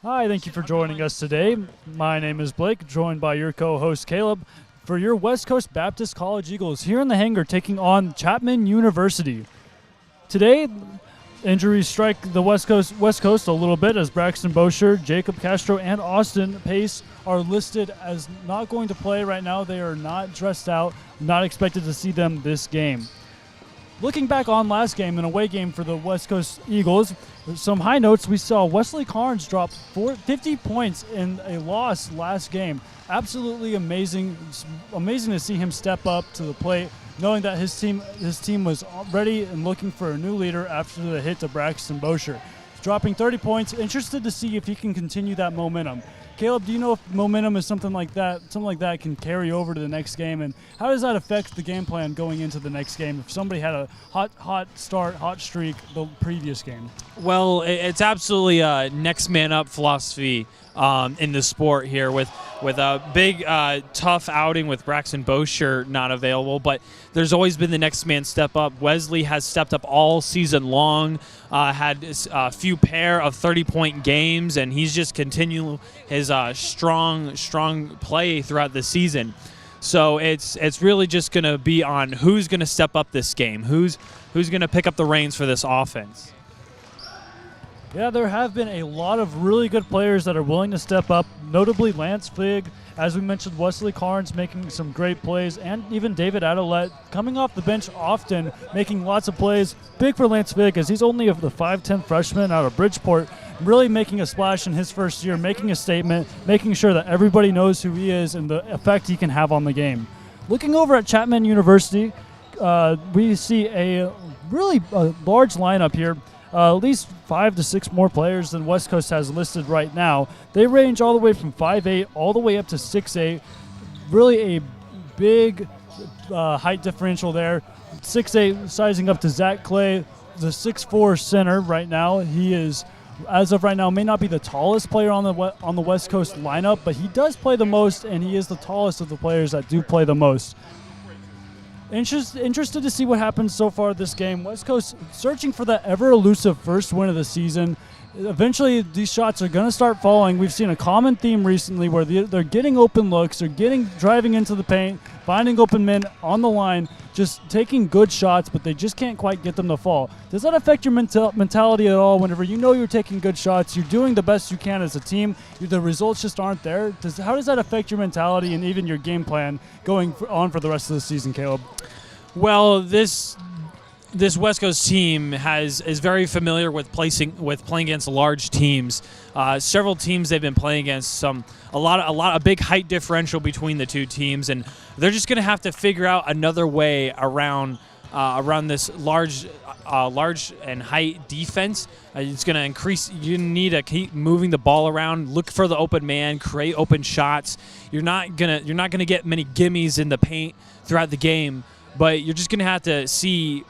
Hi, thank you for joining us today. My name is Blake, joined by your co-host Caleb for your West Coast Baptist College Eagles here in the hangar taking on Chapman University. Today, injuries strike the West Coast a little bit as Braxton Bosher, Jacob Castro, and Austin Pace are listed as not going to play right now. They are not dressed out, not expected to see them this game. Looking back on last game, an away game for the West Coast Eagles, some high notes. We saw Wesley Carnes drop 50 points in a loss last game. Absolutely amazing. It's amazing to see him step up to the plate, knowing that his team was ready and looking for a new leader after the hit to Braxton Bosher. Dropping 30 points. Interested to see if he can continue that momentum. Caleb, do you know if momentum is something like that can carry over to the next game, and how does that affect the game plan going into the next game if somebody had a hot streak the previous game? Well, it's absolutely a next man up philosophy in the sport here with a big tough outing with Braxton Bosher not available, but there's always been the next man step up. Wesley has stepped up all season long, had a few pair of 30-point games, and he's just continuing his strong play throughout the season. So it's really just going to be on who's going to step up this game, who's going to pick up the reins for this offense. Yeah, there have been a lot of really good players that are willing to step up, notably Lance Figg, as we mentioned, Wesley Carnes making some great plays, and even David Adelet coming off the bench often, making lots of plays. Big for Lance Figg as he's only the 5'10 freshman out of Bridgeport, really making a splash in his first year, making a statement, making sure that everybody knows who he is and the effect he can have on the game. Looking over at Chapman University, we see a really large lineup here. At least 5 to 6 more players than West Coast has listed right now. They range all the way from 5'8" all the way up to 6'8". Really a big height differential there. 6'8", sizing up to Zach Clay, the 6'4" center right now. He is, as of right now, may not be the tallest player on the West Coast lineup, but he does play the most, and he is the tallest of the players that do play the most. Interested to see what happens so far this game. West Coast searching for that ever-elusive first win of the season. Eventually, these shots are going to start falling. We've seen a common theme recently where they're getting open looks, they're driving into the paint, finding open men on the line, just taking good shots, but they just can't quite get them to fall. Does that affect your mentality at all whenever you know you're taking good shots, you're doing the best you can as a team, the results just aren't there? How does that affect your mentality and even your game plan going on for the rest of the season, Caleb? Well, this West Coast team is very familiar with playing against large teams. Several teams they've been playing against, a big height differential between the two teams, and they're just going to have to figure out another way around this large and height defense. It's going to increase. You need to keep moving the ball around, look for the open man, create open shots. You're not gonna get many gimmies in the paint throughout the game, but you're just going to have to see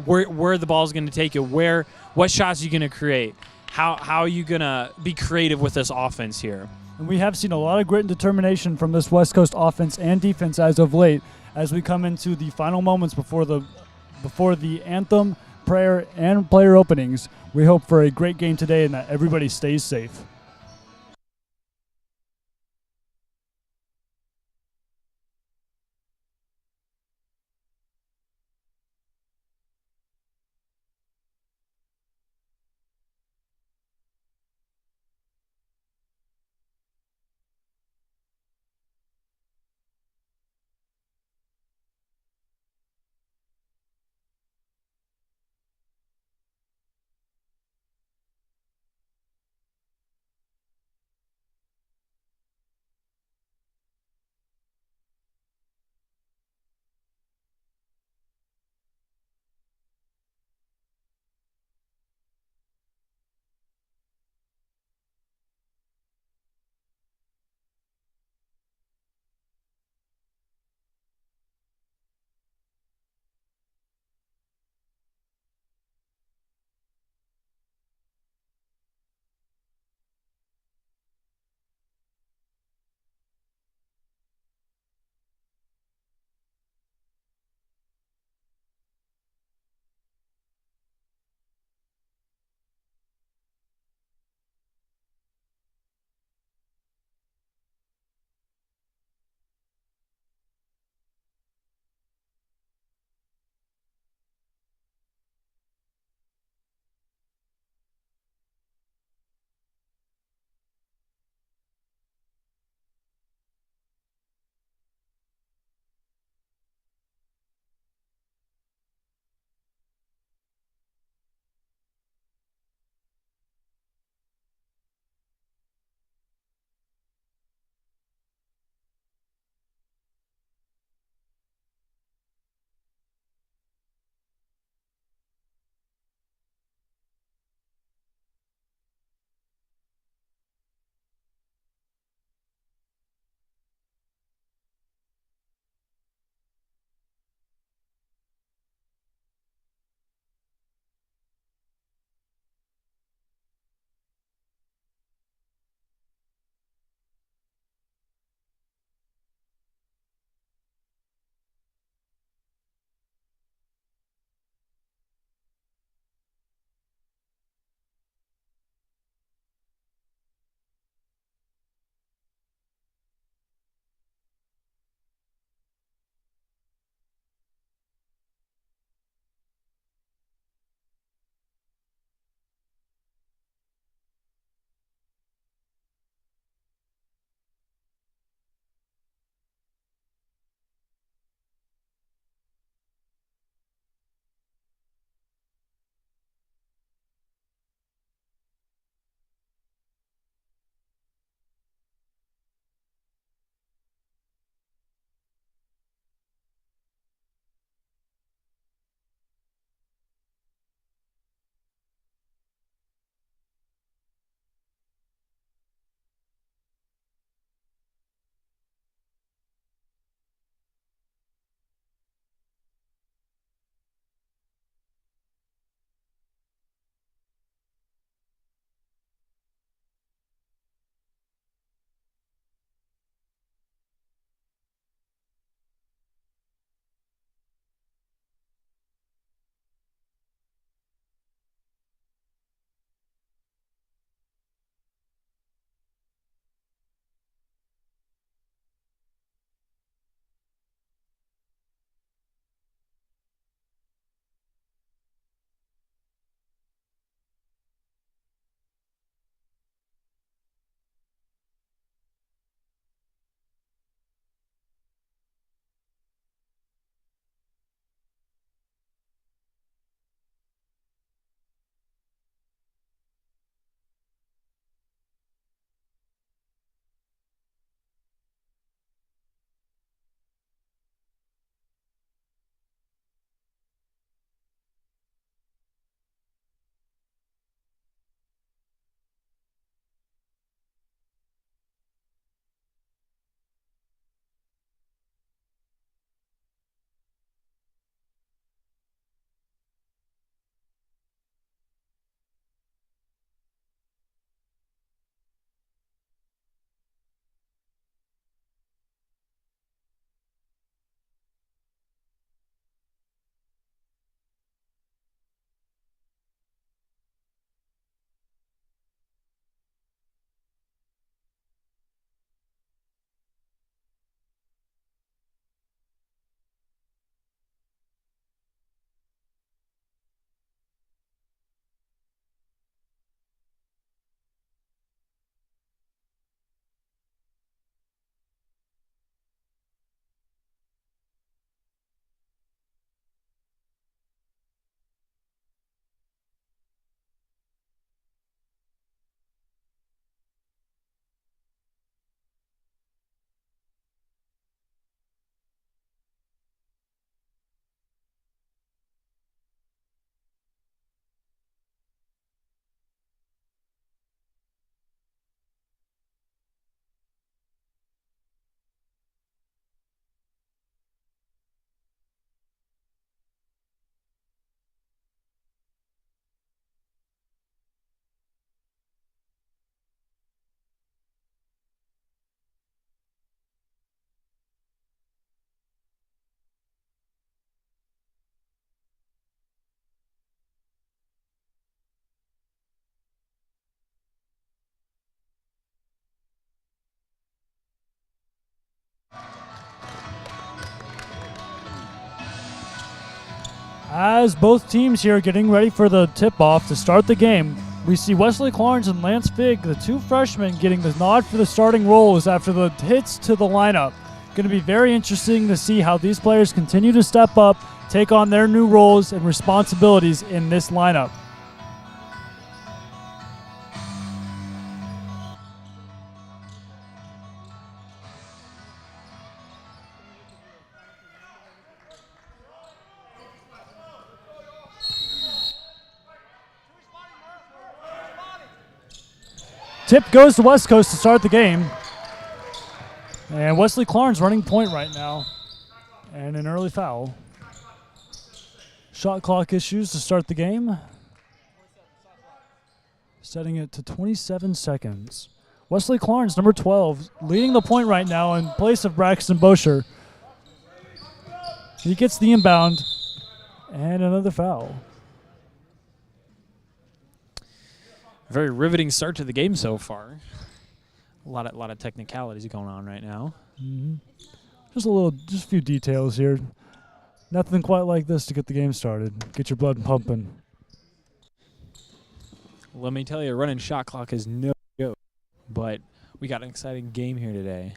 where the ball is going to take you, what shots are you going to create, how are you going to be creative with this offense here. And we have seen a lot of grit and determination from this West Coast offense and defense as of late as we come into the final moments before the anthem, prayer, and player openings. We hope for a great game today and that everybody stays safe. As both teams here getting ready for the tip-off to start the game, we see Wesley Clarence and Lance Fig, the two freshmen, getting the nod for the starting roles after the hits to the lineup. Going to be very interesting to see how these players continue to step up, take on their new roles and responsibilities in this lineup. Tip goes to West Coast to start the game. And Wesley Clarence running point right now. And an early foul. Shot clock issues to start the game. Setting it to 27 seconds. Wesley Clarence, number 12, leading the point right now in place of Braxton Bosher. He gets the inbound. And another foul. Very riveting start to the game so far. A lot of technicalities going on right now. Mm-hmm. Just a few details here. Nothing quite like this to get the game started. Get your blood pumping. Let me tell you, running shot clock is no joke, but we got an exciting game here today.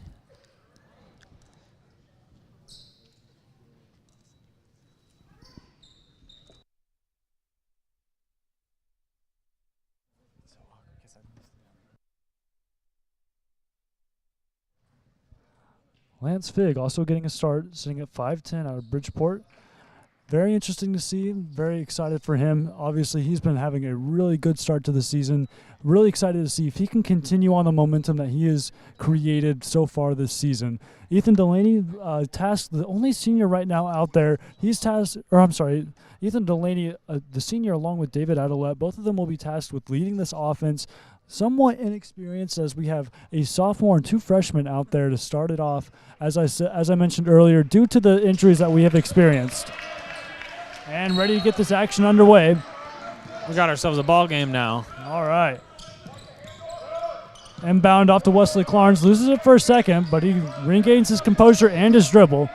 Lance Fig also getting a start, sitting at 5'10" out of Bridgeport. Very interesting to see. Very excited for him. Obviously, he's been having a really good start to the season. Really excited to see if he can continue on the momentum that he has created so far this season. Ethan Delaney, tasked, the only senior right now out there. Ethan Delaney, the senior, along with David Adelette, both of them will be tasked with leading this offense. Somewhat inexperienced, as we have a sophomore and two freshmen out there to start it off, as I mentioned earlier, due to the injuries that we have experienced. And ready to get this action underway. We got ourselves a ball game now. All right. Inbound off to Wesley Clarence, loses it for a second, but he regains his composure and his dribble.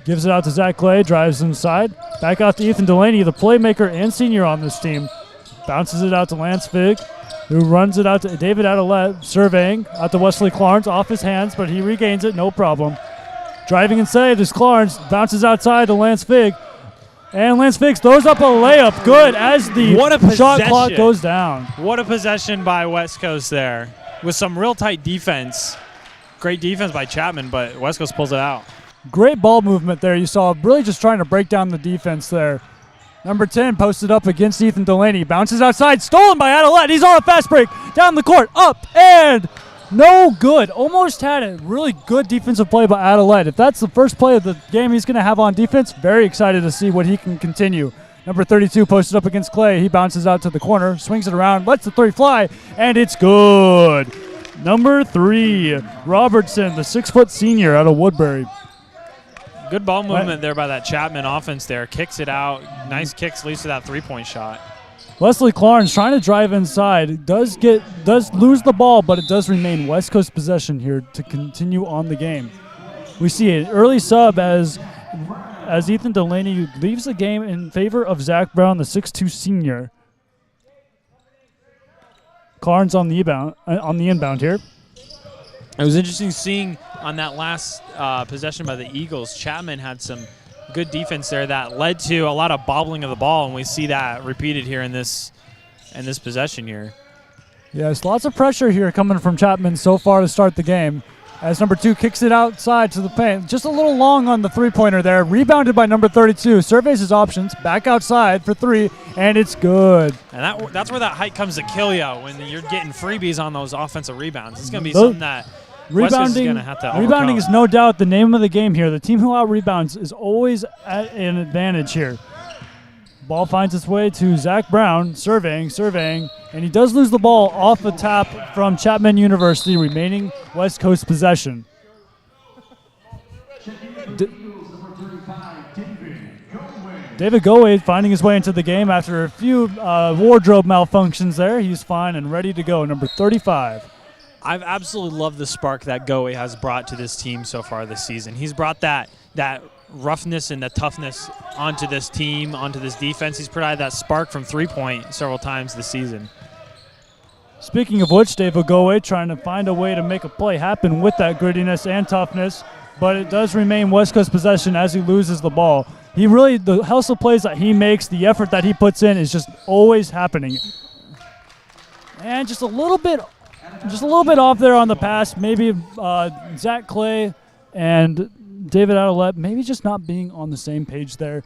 Gives it out to Zach Clay, drives inside. Back out to Ethan Delaney, the playmaker and senior on this team. Bounces it out to Lance Fig, who runs it out to David Adelette, surveying out to Wesley Clarence, off his hands, but he regains it, no problem. Driving inside is Clarence, bounces outside to Lance Fig, and Lance Fig throws up a layup, good, as the shot clock goes down. What a possession by West Coast there, with some real tight defense. Great defense by Chapman, but West Coast pulls it out. Great ball movement there. You saw really just trying to break down the defense there. Number 10 posted up against Ethan Delaney. Bounces outside. Stolen by Adelette. He's on a fast break. Down the court. Up and no good. Almost had it. Really good defensive play by Adelette. If that's the first play of the game he's going to have on defense, very excited to see what he can continue. Number 32 posted up against Clay. He bounces out to the corner. Swings it around. Lets the three fly. And it's good. Number 3, Robertson, the 6-foot senior out of Woodbury. Good ball movement there by that Chapman offense there. Kicks it out. Nice kicks, leads to that three-point shot. Wesley Clarence trying to drive inside. Does lose the ball, but it does remain West Coast possession here to continue on the game. We see an early sub as Ethan Delaney leaves the game in favor of Zach Brown, the 6'2 senior. Clarence on the inbound here. It was interesting seeing on that last possession by the Eagles, Chapman had some good defense there that led to a lot of bobbling of the ball, and we see that repeated here in this possession here. Yes, lots of pressure here coming from Chapman so far to start the game. As number 2 kicks it outside to the paint. Just a little long on the three-pointer there. Rebounded by number 32. Surveys his options. Back outside for 3, and it's good. And that's where that height comes to kill you when you're getting freebies on those offensive rebounds. It's going to be something that rebounding is going to have to overcome. Rebounding is no doubt the name of the game here. The team who out-rebounds is always at an advantage here. Ball finds its way to Zach Brown, surveying, and he does lose the ball off the tap from Chapman University, remaining West Coast possession. David Goe finding his way into the game after a few wardrobe malfunctions there. He's fine and ready to go, number 35. I've absolutely loved the spark that Goe has brought to this team so far this season. He's brought that roughness and the toughness onto this team, onto this defense. He's provided that spark from three-point several times this season. Speaking of which, Dave Ogowe trying to find a way to make a play happen with that grittiness and toughness, but it does remain West Coast possession as he loses the ball. He really, the hustle plays that he makes, the effort that he puts in is just always happening. And just a little bit off there on the pass. Maybe Zach Clay and David Adelet maybe just not being on the same page there.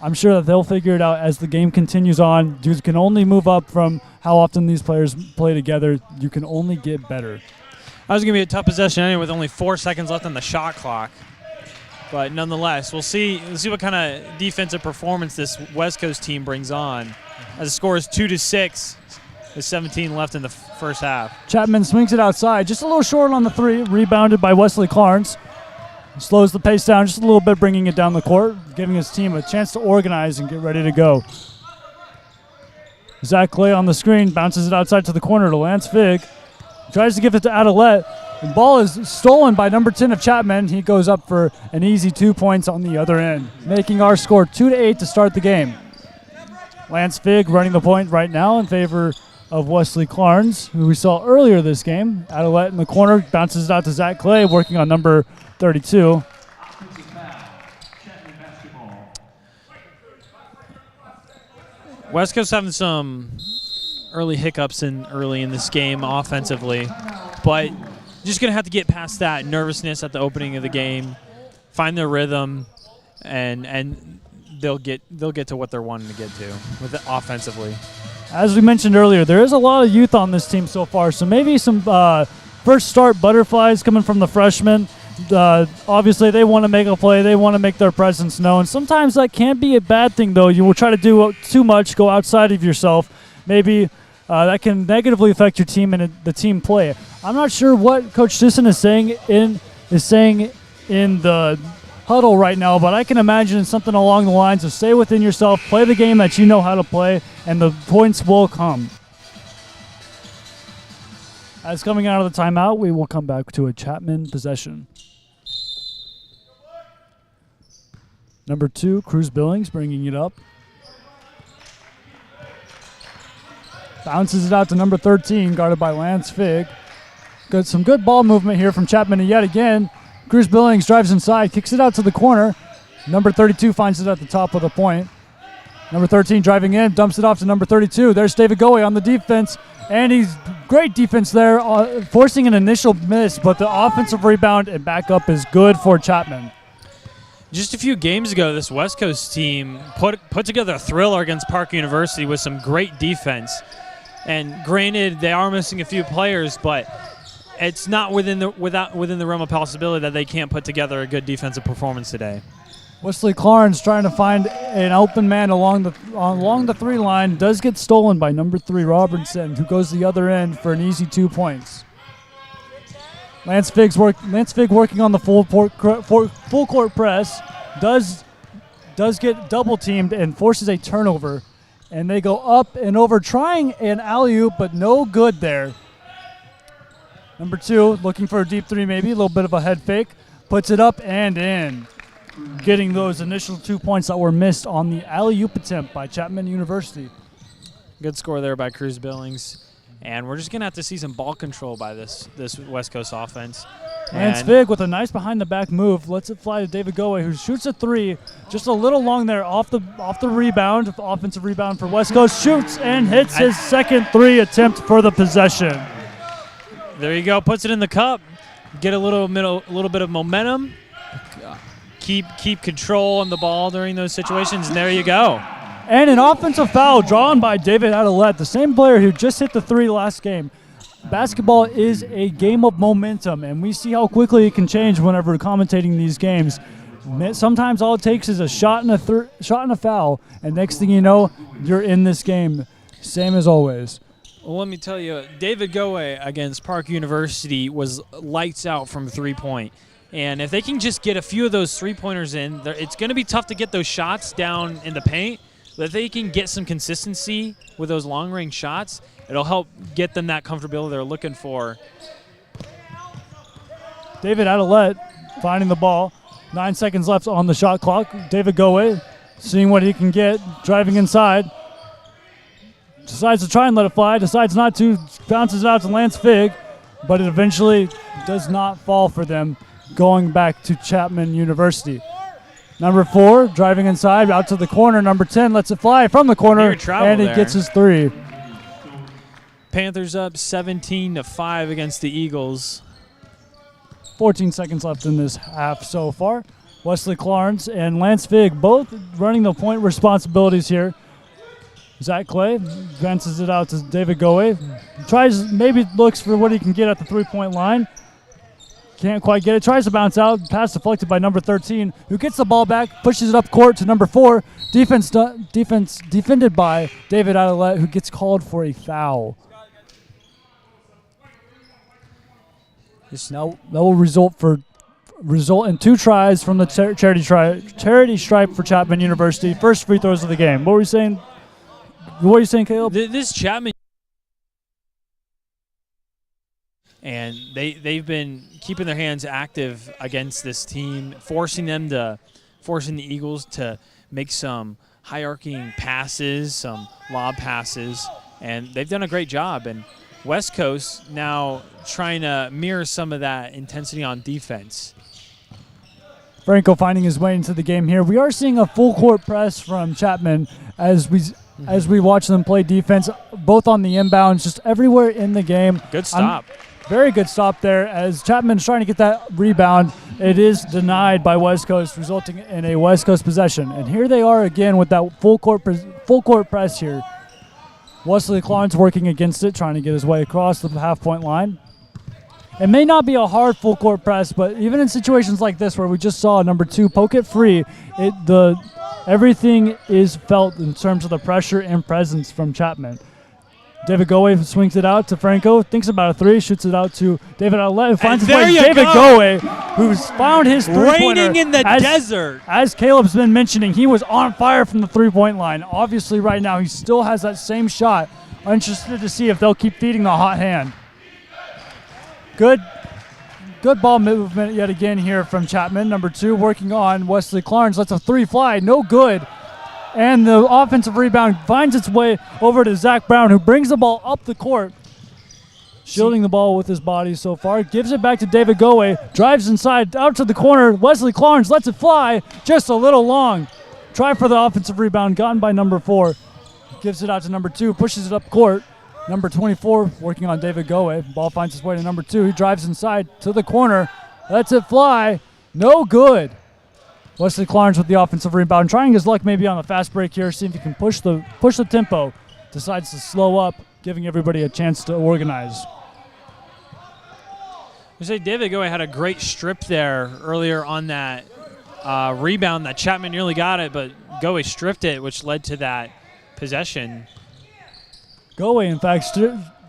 I'm sure that they'll figure it out as the game continues on. Dudes can only move up from how often these players play together. You can only get better. That was going to be a tough possession anyway with only 4 seconds left on the shot clock. But nonetheless, we'll see what kind of defensive performance this West Coast team brings on. As the score is 2-6, with 17 left in the first half. Chapman swings it outside, just a little short on the three, rebounded by Wesley Clarence. Slows the pace down just a little bit, bringing it down the court, giving his team a chance to organize and get ready to go. Zach Clay on the screen, bounces it outside to the corner to Lance Fig. Tries to give it to Adelet. The ball is stolen by number 10 of Chapman. He goes up for an easy 2 points on the other end, making our score 2-8 to start the game. Lance Fig running the point right now in favor of Wesley Clarence, who we saw earlier this game. Adelet in the corner, bounces it out to Zach Clay, working on number 32. West Coast having some early hiccups early in this game offensively, but just going to have to get past that nervousness at the opening of the game, find their rhythm, and they'll get to what they're wanting to get to with it offensively. As we mentioned earlier, there is a lot of youth on this team so far, so maybe some first start butterflies coming from the freshmen. Obviously, they want to make a play. They want to make their presence known. Sometimes that can be a bad thing, though. You will try to do too much, go outside of yourself. Maybe that can negatively affect your team and the team play. I'm not sure what Coach Sisson is saying in the huddle right now, but I can imagine something along the lines of stay within yourself, play the game that you know how to play, and the points will come. As coming out of the timeout, we will come back to a Chapman possession. Number 2, Cruz Billings bringing it up. Bounces it out to number 13, guarded by Lance Fig. Got some good ball movement here from Chapman, and yet again, Cruz Billings drives inside, kicks it out to the corner. Number 32 finds it at the top of the point. Number 13 driving in, dumps it off to number 32. There's David Goey on the defense, and he's great defense there, forcing an initial miss, but the offensive rebound and backup is good for Chapman. Just a few games ago, this West Coast team put together a thriller against Park University with some great defense. And granted, they are missing a few players, but it's not within the realm of possibility that they can't put together a good defensive performance today. Wesley Clarence trying to find an open man along the 3 line, does get stolen by number 3 Robertson, who goes the other end for an easy 2 points. Lance Fig working on the full court press, does get double teamed and forces a turnover, and they go up and over trying an alley-oop, but no good there. Number 2 looking for a deep 3 maybe, a little bit of a head fake, puts it up and in, getting those initial 2 points that were missed on the alley-oop attempt by Chapman University. Good score there by Cruz Billings. And we're just going to have to see some ball control by this West Coast offense. Lance Fig with a nice behind-the-back move. Lets it fly to David Goey, who shoots a 3. Just a little long there off the rebound. Offensive rebound for West Coast. Shoots and hits his second 3 attempt for the possession. There you go. Puts it in the cup. Get a little bit of momentum. Keep control on the ball during those situations, and there you go. And an offensive foul drawn by David Adelet, the same player who just hit the 3 last game. Basketball is a game of momentum, and we see how quickly it can change whenever commentating these games. Sometimes all it takes is a shot and a foul, and next thing you know, you're in this game. Same as always. Well, let me tell you, David Goey against Park University was lights out from 3-point. And if they can just get a few of those 3-pointers in, it's going to be tough to get those shots down in the paint. But if they can get some consistency with those long-range shots, it'll help get them that comfortability they're looking for. David Adelet finding the ball, 9 seconds left on the shot clock. David Goe, seeing what he can get, driving inside. Decides to try and let it fly, decides not to, bounces it out to Lance Fig, but it eventually does not fall for them, going back to Chapman University. Number 4, driving inside, out to the corner. Number 10 lets it fly from the corner, and he gets his 3. Panthers up 17-5 against the Eagles. 14 seconds left in this half so far. Wesley Clarence and Lance Fig both running the point responsibilities here. Zach Clay advances it out to David Goe. Tries, maybe looks for what he can get at the three-point line. Can't quite get it. Tries to bounce out. Pass deflected by number 13, who gets the ball back, pushes it up court to number 4. Defense defended by David Adelette, who gets called for a foul. Now that will result in 2 tries from the charity stripe for Chapman University. First free throws of the game. What were you saying? What are you saying, Caleb? This Chapman, and they've been keeping their hands active against this team, forcing the Eagles to make some high-arcing passes, some lob passes, and they've done a great job. And West Coast now trying to mirror some of that intensity on defense. Franco finding his way into the game here. We are seeing a full court press from Chapman as we watch them play defense, both on the inbounds, just everywhere in the game. Good stop. Very good stop there as Chapman's trying to get that rebound. It is denied by West Coast, resulting in a West Coast possession. And here they are again with that full court press here. Wesley Clarence working against it, trying to get his way across the half-point line. It may not be a hard full court press, but even in situations like this where we just saw number 2 poke it free, everything is felt in terms of the pressure and presence from Chapman. David Goe swings it out to Franco, thinks about a 3, shoots it out to David Adelette, who finds his way. David Goe, who's found his three-pointer. Raining in the desert. As Caleb's been mentioning, he was on fire from the three-point line. Obviously, right now, he still has that same shot. I'm interested to see if they'll keep feeding the hot hand. Good ball movement yet again here from Chapman. Number 2 working on Wesley Clarence. Lets a 3 fly. No good. And the offensive rebound finds its way over to Zach Brown, who brings the ball up the court, shielding the ball with his body so far. Gives it back to David Goe. Drives inside, out to the corner. Wesley Clarence lets it fly. Just a little long. Try for the offensive rebound, gotten by number 4. Gives it out to number 2, pushes it up court. Number 24 working on David Goe. Ball finds its way to number 2. He drives inside to the corner. Lets it fly. No good. Wesley Clarence with the offensive rebound, trying his luck maybe on a fast break here, see if he can push the tempo. Decides to slow up, giving everybody a chance to organize. I say David Goe had a great strip there earlier on that rebound that Chapman nearly got it, but Goe stripped it, which led to that possession. Goe, in fact,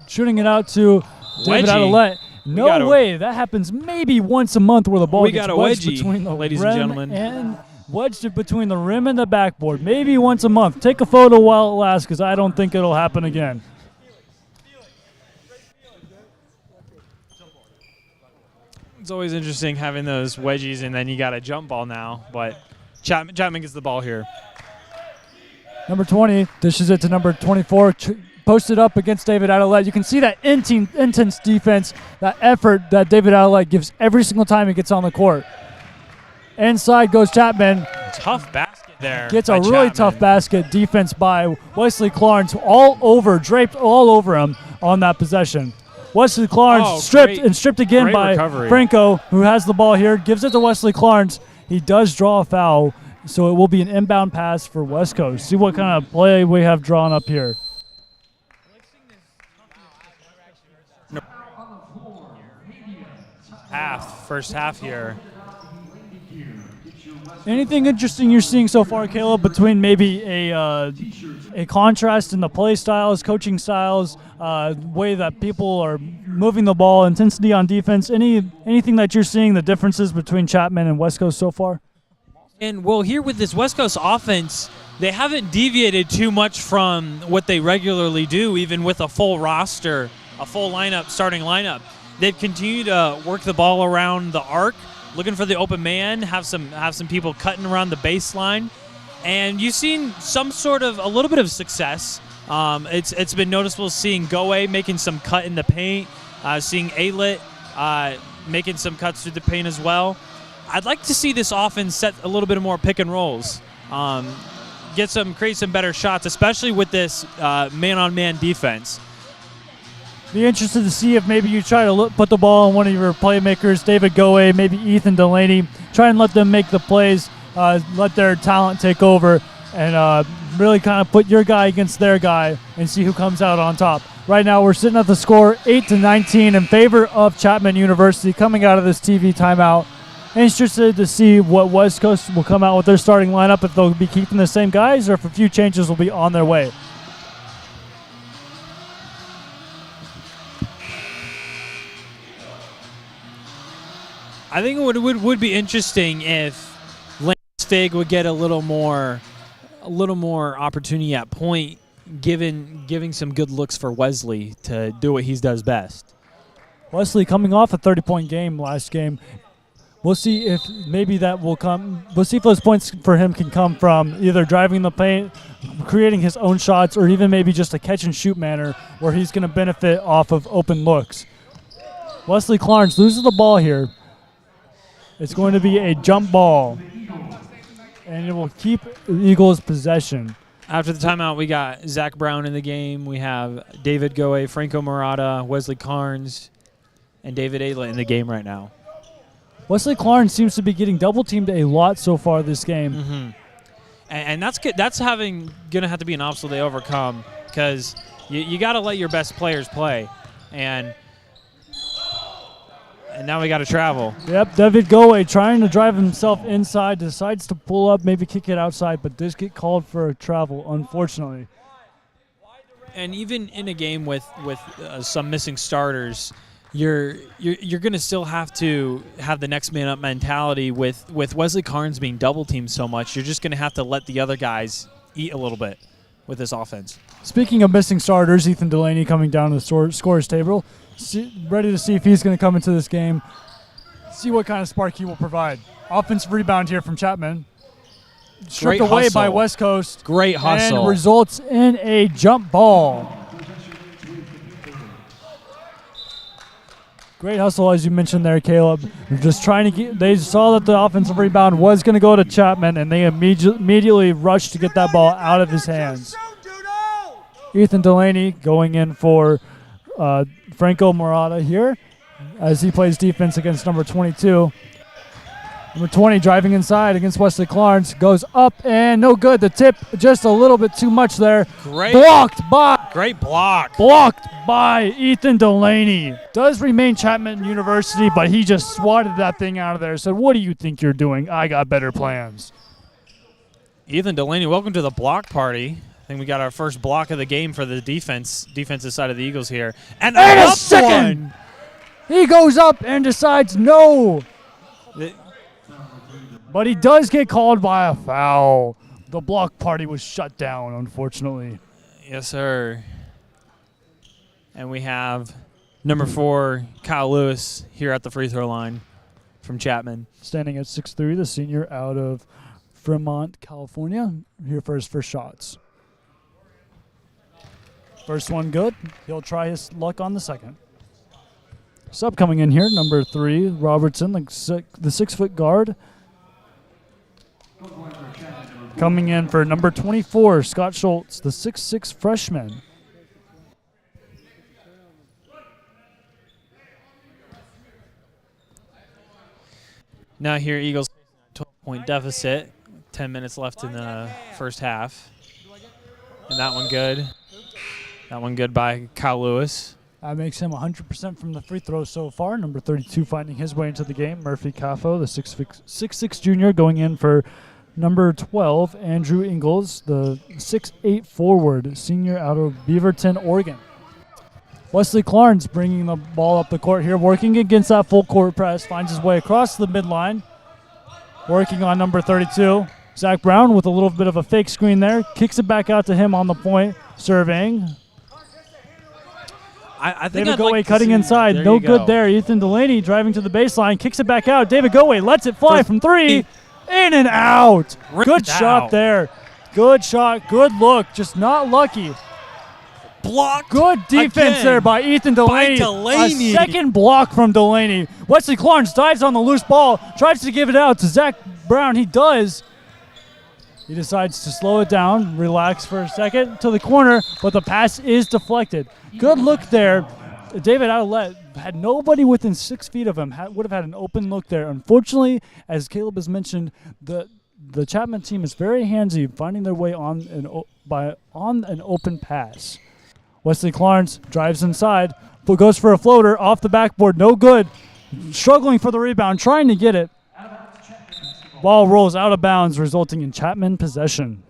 shooting it out to David Adelette. No way. That happens maybe once a month where the ball gets wedged between the ladies rim and gentlemen. And wedged it between the rim and the backboard. Maybe once a month. Take a photo while it lasts because I don't think it'll happen again. It's always interesting having those wedgies and then you got a jump ball now, but Chapman gets the ball here. Number 20 dishes it to number 24. Posted up against David Adelette. You can see that intense defense, that effort that David Adelette gives every single time he gets on the court. Inside goes Chapman. Tough basket there. Gets a really tough basket. Defense by Wesley Clarence, draped all over him on that possession. Wesley Clarence stripped again by Franco, who has the ball here. Gives it to Wesley Clarence. He does draw a foul, so it will be an inbound pass for West Coast. See what kind of play we have drawn up here. First half here. Anything interesting you're seeing so far, Caleb, between maybe a contrast in the play styles, coaching styles, way that people are moving the ball, intensity on defense? Anything that you're seeing, the differences between Chapman and West Coast so far? And, well, here with this West Coast offense, they haven't deviated too much from what they regularly do, even with a full roster, a full starting lineup. They've continued to work the ball around the arc, looking for the open man, have some people cutting around the baseline, and you've seen a little bit of success. It's been noticeable seeing Goe making some cut in the paint, seeing Alet making some cuts through the paint as well. I'd like to see this offense set a little bit more pick and rolls, create some better shots, especially with this man-on-man defense. Be interested to see if maybe you try to put the ball on one of your playmakers, David Goe, maybe Ethan Delaney. Try and let them make the plays, let their talent take over, and really kind of put your guy against their guy and see who comes out on top. Right now we're sitting at the score 8-19 in favor of Chapman University coming out of this TV timeout. Interested to see what West Coast will come out with their starting lineup, if they'll be keeping the same guys or if a few changes will be on their way. I think it would be interesting if Lance Fig would get a little more opportunity at point, giving some good looks for Wesley to do what he does best. Wesley coming off a 30-point game last game. We'll see if maybe that will come. We'll see if those points for him can come from either driving the paint, creating his own shots, or even maybe just a catch-and-shoot manner where he's going to benefit off of open looks. Wesley Clarence loses the ball here. It's going to be a jump ball, and it will keep the Eagles' possession. After the timeout, we got Zach Brown in the game. We have David Goe, Franco Murata, Wesley Carnes, and David Alet in the game right now. Wesley Clarence seems to be getting double-teamed a lot so far this game. Mm-hmm. And that's good. That's going to have to be an obstacle they overcome, because you got to let your best players play. And now we got to travel. Yep, David Goe trying to drive himself inside, decides to pull up, maybe kick it outside, but does get called for a travel, unfortunately. And even in a game with some missing starters, you're going to still have to have the next man up mentality. With Wesley Carnes being double teamed so much, you're just going to have to let the other guys eat a little bit with this offense. Speaking of missing starters, Ethan Delaney coming down the scorer's table, ready to see if he's going to come into this game, see what kind of spark he will provide. Offensive rebound here from Chapman. Stripped away by West Coast. Great hustle. And results in a jump ball. Great hustle, as you mentioned there, Caleb. They're just trying to they saw that the offensive rebound was going to go to Chapman, and they immediately rushed to get that ball out of his hands. Ethan Delaney going in for Franco Murata here as he plays defense against number 22. Number 20 driving inside against Wesley Clarence. Goes up and no good. The tip just a little bit too much there. Great blocked by Ethan Delaney. Does remain Chapman University, but he just swatted that thing out of there. Said, what do you think you're doing? I got better plans. Ethan Delaney, welcome to the block party. I think we got our first block of the game for the defensive side of the Eagles here. And a second one. He goes up and decides no. But he does get called by a foul. The block party was shut down, unfortunately. Yes, sir. And we have number 4, Kyle Lewis, here at the free throw line from Chapman. Standing at 6'3", the senior out of Fremont, California, here for his first shots. First one good. He'll try his luck on the second. Sub coming in here, number 3, Robertson, the 6-foot guard. Coming in for number 24, Scott Schultz, the 6'6" freshman. Now here, Eagles 12-point deficit. 10 minutes left in the first half. And that one good. That one good by Kyle Lewis. That makes him 100% from the free throw so far. Number 32 finding his way into the game. Murphy Caffo, the 6'6" junior, going in for number 12, Andrew Ingalls, the 6'8" forward, senior out of Beaverton, Oregon. Wesley Clarence bringing the ball up the court here, working against that full court press, finds his way across the midline, working on number 32. Zach Brown with a little bit of a fake screen there, kicks it back out to him on the point, surveying. I think David I'd Goway like to cutting see- inside. there No you good go. there. Ethan Delaney driving to the baseline. Kicks it back out. David Goway lets it fly from three. In and out. Good Ripped shot out. there. Good shot. Good look. Just not lucky. Blocked. Good defense again there by Ethan Delaney. Delaney. A second block from Delaney. Wesley Clarence dives on the loose ball. Tries to give it out to Zach Brown. He does. He decides to slow it down, relax for a second to the corner, but the pass is deflected. Good look there. David Outlet had nobody within 6 feet of him. Would have had an open look there. Unfortunately, as Caleb has mentioned, the Chapman team is very handsy, finding their way on an open pass. Wesley Clarence drives inside, but goes for a floater off the backboard. No good. Struggling for the rebound, trying to get it. Ball rolls out of bounds, resulting in Chapman possession.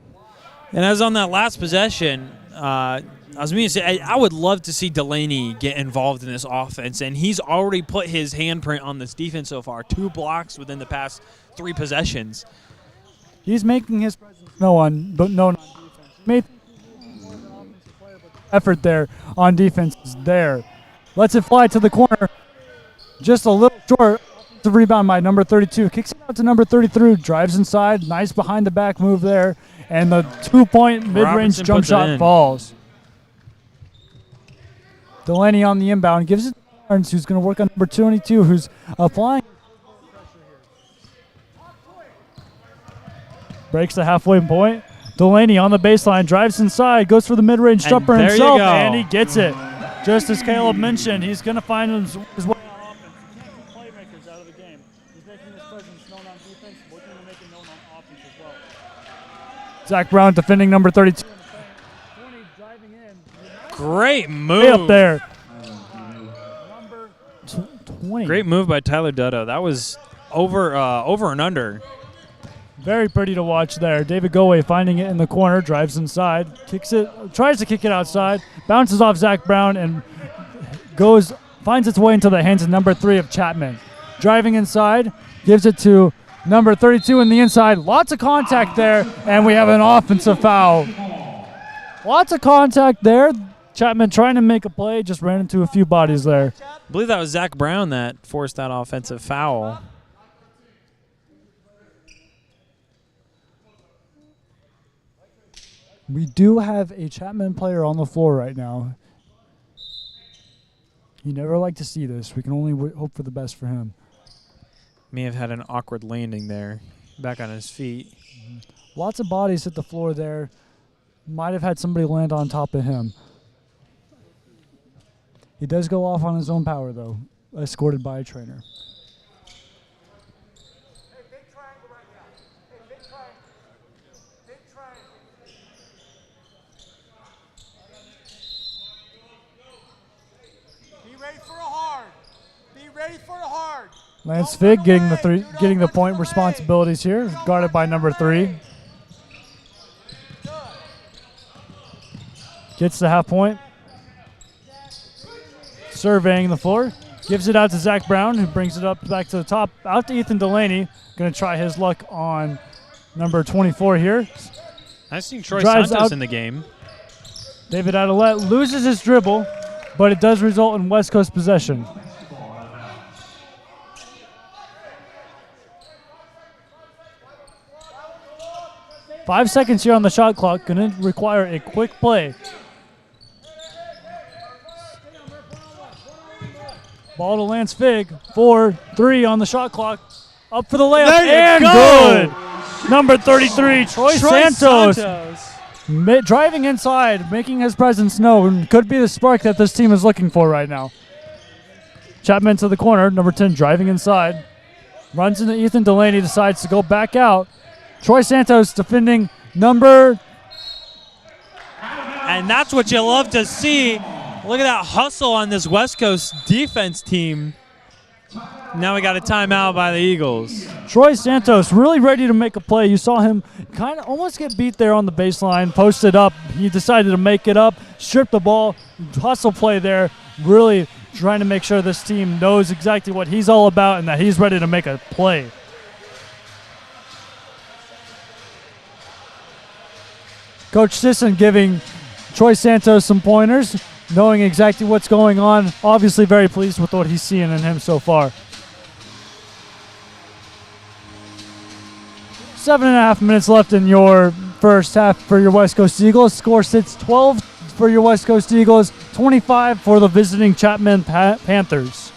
And as on that last possession, I was going to say, I would love to see Delaney get involved in this offense, and he's already put his handprint on this defense so far. 2 blocks within the past 3 possessions. He's making his presence known on defense. He made effort there on defense is there. Lets it fly to the corner. Just a little short. The rebound by number 32. Kicks it out to number 33. Drives inside. Nice behind the back move there. And the 2-point mid-range Robertson jump puts it shot in. falls. Delaney on the inbound. Gives it to Barnes, who's going to work on number 22, who's applying. Breaks the halfway point. Delaney on the baseline. Drives inside. Goes for the mid-range And jumper there you himself. go. And he gets it. Just as Caleb mentioned, he's going to find his way on offense. He can't keep playmakers out of the game. He's making his presence known on defense, looking to make it known on offense as well. Zach Brown defending number 32. 20 driving in. Great move. Way up there. Number 20. Great move by Tyler Dutto. That was over and under. Very pretty to watch there. David Goway finding it in the corner, drives inside, kicks it, tries to kick it outside, bounces off Zach Brown, and finds its way into the hands of number 3 of Chapman. Driving inside, gives it to number 32 in the inside. Lots of contact there, and we have an offensive foul. Lots of contact there. Chapman trying to make a play, just ran into a few bodies there. I believe that was Zach Brown that forced that offensive foul. We do have a Chapman player on the floor right now. You never like to see this. We can only hope for the best for him. May have had an awkward landing there. Back on his feet. Lots of bodies hit the floor there. Might have had somebody land on top of him. He does go off on his own power, though, escorted by a trainer. Lance Figg getting the point responsibilities here, guarded by number 3. Gets the half point. Surveying the floor. Gives it out to Zach Brown, who brings it up back to the top. Out to Ethan Delaney. Going to try his luck on number 24 here. I've seen Troy Drives Santos out. in the game. David Adelet loses his dribble, but it does result in West Coast possession. Five seconds here on the shot clock. Going to require a quick play. Ball to Lance Figg. 4-3 on the shot clock. Up for the layup. There you And go. good. Number 33, Troy Santos. Driving inside, making his presence known. Could be the spark that this team is looking for right now. Chapman to the corner. Number 10 driving inside. Runs into Ethan Delaney. Decides to go back out. Troy Santos defending number. And that's what you love to see. Look at that hustle on this West Coast defense team. Now we got a timeout by the Eagles. Troy Santos really ready to make a play. You saw him kind of almost get beat there on the baseline, posted up. He decided to make it up, strip the ball, hustle play there, really trying to make sure this team knows exactly what he's all about and that he's ready to make a play. Coach Sisson giving Troy Santos some pointers. knowing exactly what's going on. Obviously very pleased with what he's seeing in him so far. 7.5 minutes left in your first half for your West Coast Eagles. Score sits 12 for your West Coast Eagles, 25 for the visiting Chapman Panthers.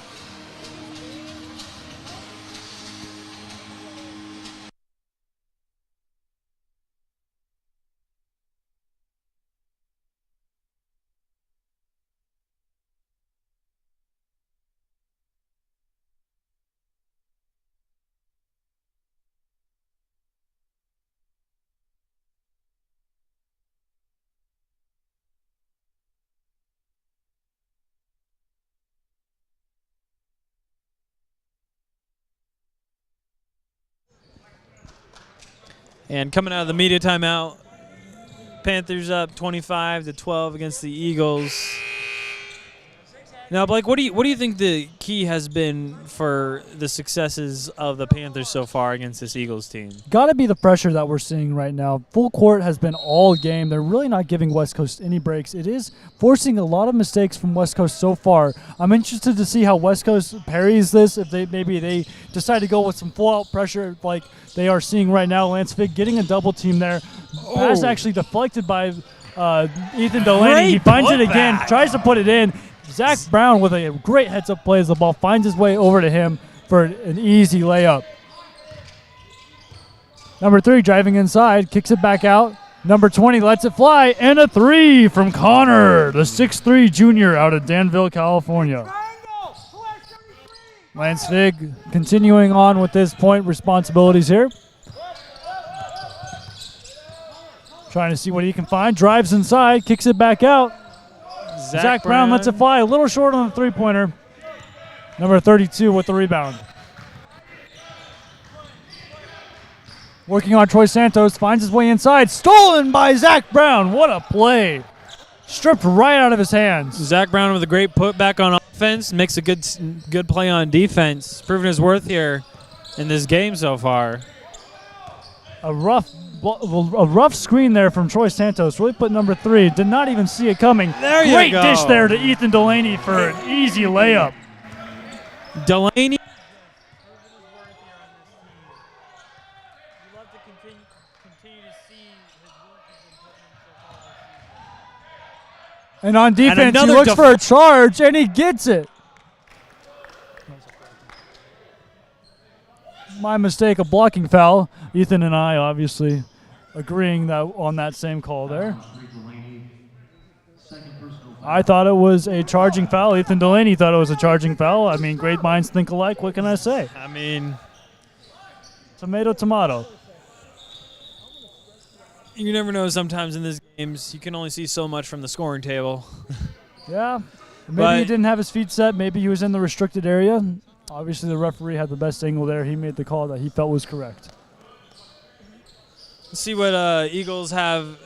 And coming out of the media timeout, Panthers up 25-12 against the Eagles. Now, Blake, what do you think the key has been for the successes of the Panthers so far against this Eagles team? Got to be the pressure that we're seeing right now. Full court has been all game. They're really not giving West Coast any breaks. It is forcing a lot of mistakes from West Coast so far. I'm interested to see how West Coast parries this. If they decide to go with some full-out pressure like they are seeing right now. Lance Fig getting a double team there. Pass actually deflected by Ethan Delaney. He finds it again, tries to put it in. Zach Brown with a great heads-up play as the ball finds his way over to him for an easy layup. Number 3 driving inside, kicks it back out. Number 20 lets it fly, and a 3 from Connor, the 6'3 junior out of Danville, California. Lance Fig continuing on with his point responsibilities here. Trying to see what he can find. Drives inside, kicks it back out. Zach Brown lets it fly, a little short on the three-pointer. Number 32 with the rebound. Working on Troy Santos, finds his way inside. Stolen by Zach Brown. What a play. Stripped right out of his hands. Zach Brown with a great putback on offense. Makes a good play on defense. Proving his worth here in this game so far. A rough screen there from Troy Santos. Really put number 3. Did not even see it coming. There you go. Great dish there to Ethan Delaney for an easy layup. Delaney. And on defense, he looks for a charge, and he gets it. My mistake, a blocking foul. Ethan and I obviously agreeing that on that same call there. I thought it was a charging foul. Ethan Delaney thought it was a charging foul. I mean, great minds think alike. What can I say? I mean, tomato, tomato. You never know sometimes in these games. You can only see so much from the scoring table. Yeah. Maybe he didn't have his feet set. Maybe he was in the restricted area. Obviously, the referee had the best angle there. He made the call that he felt was correct. Let's see what Eagles have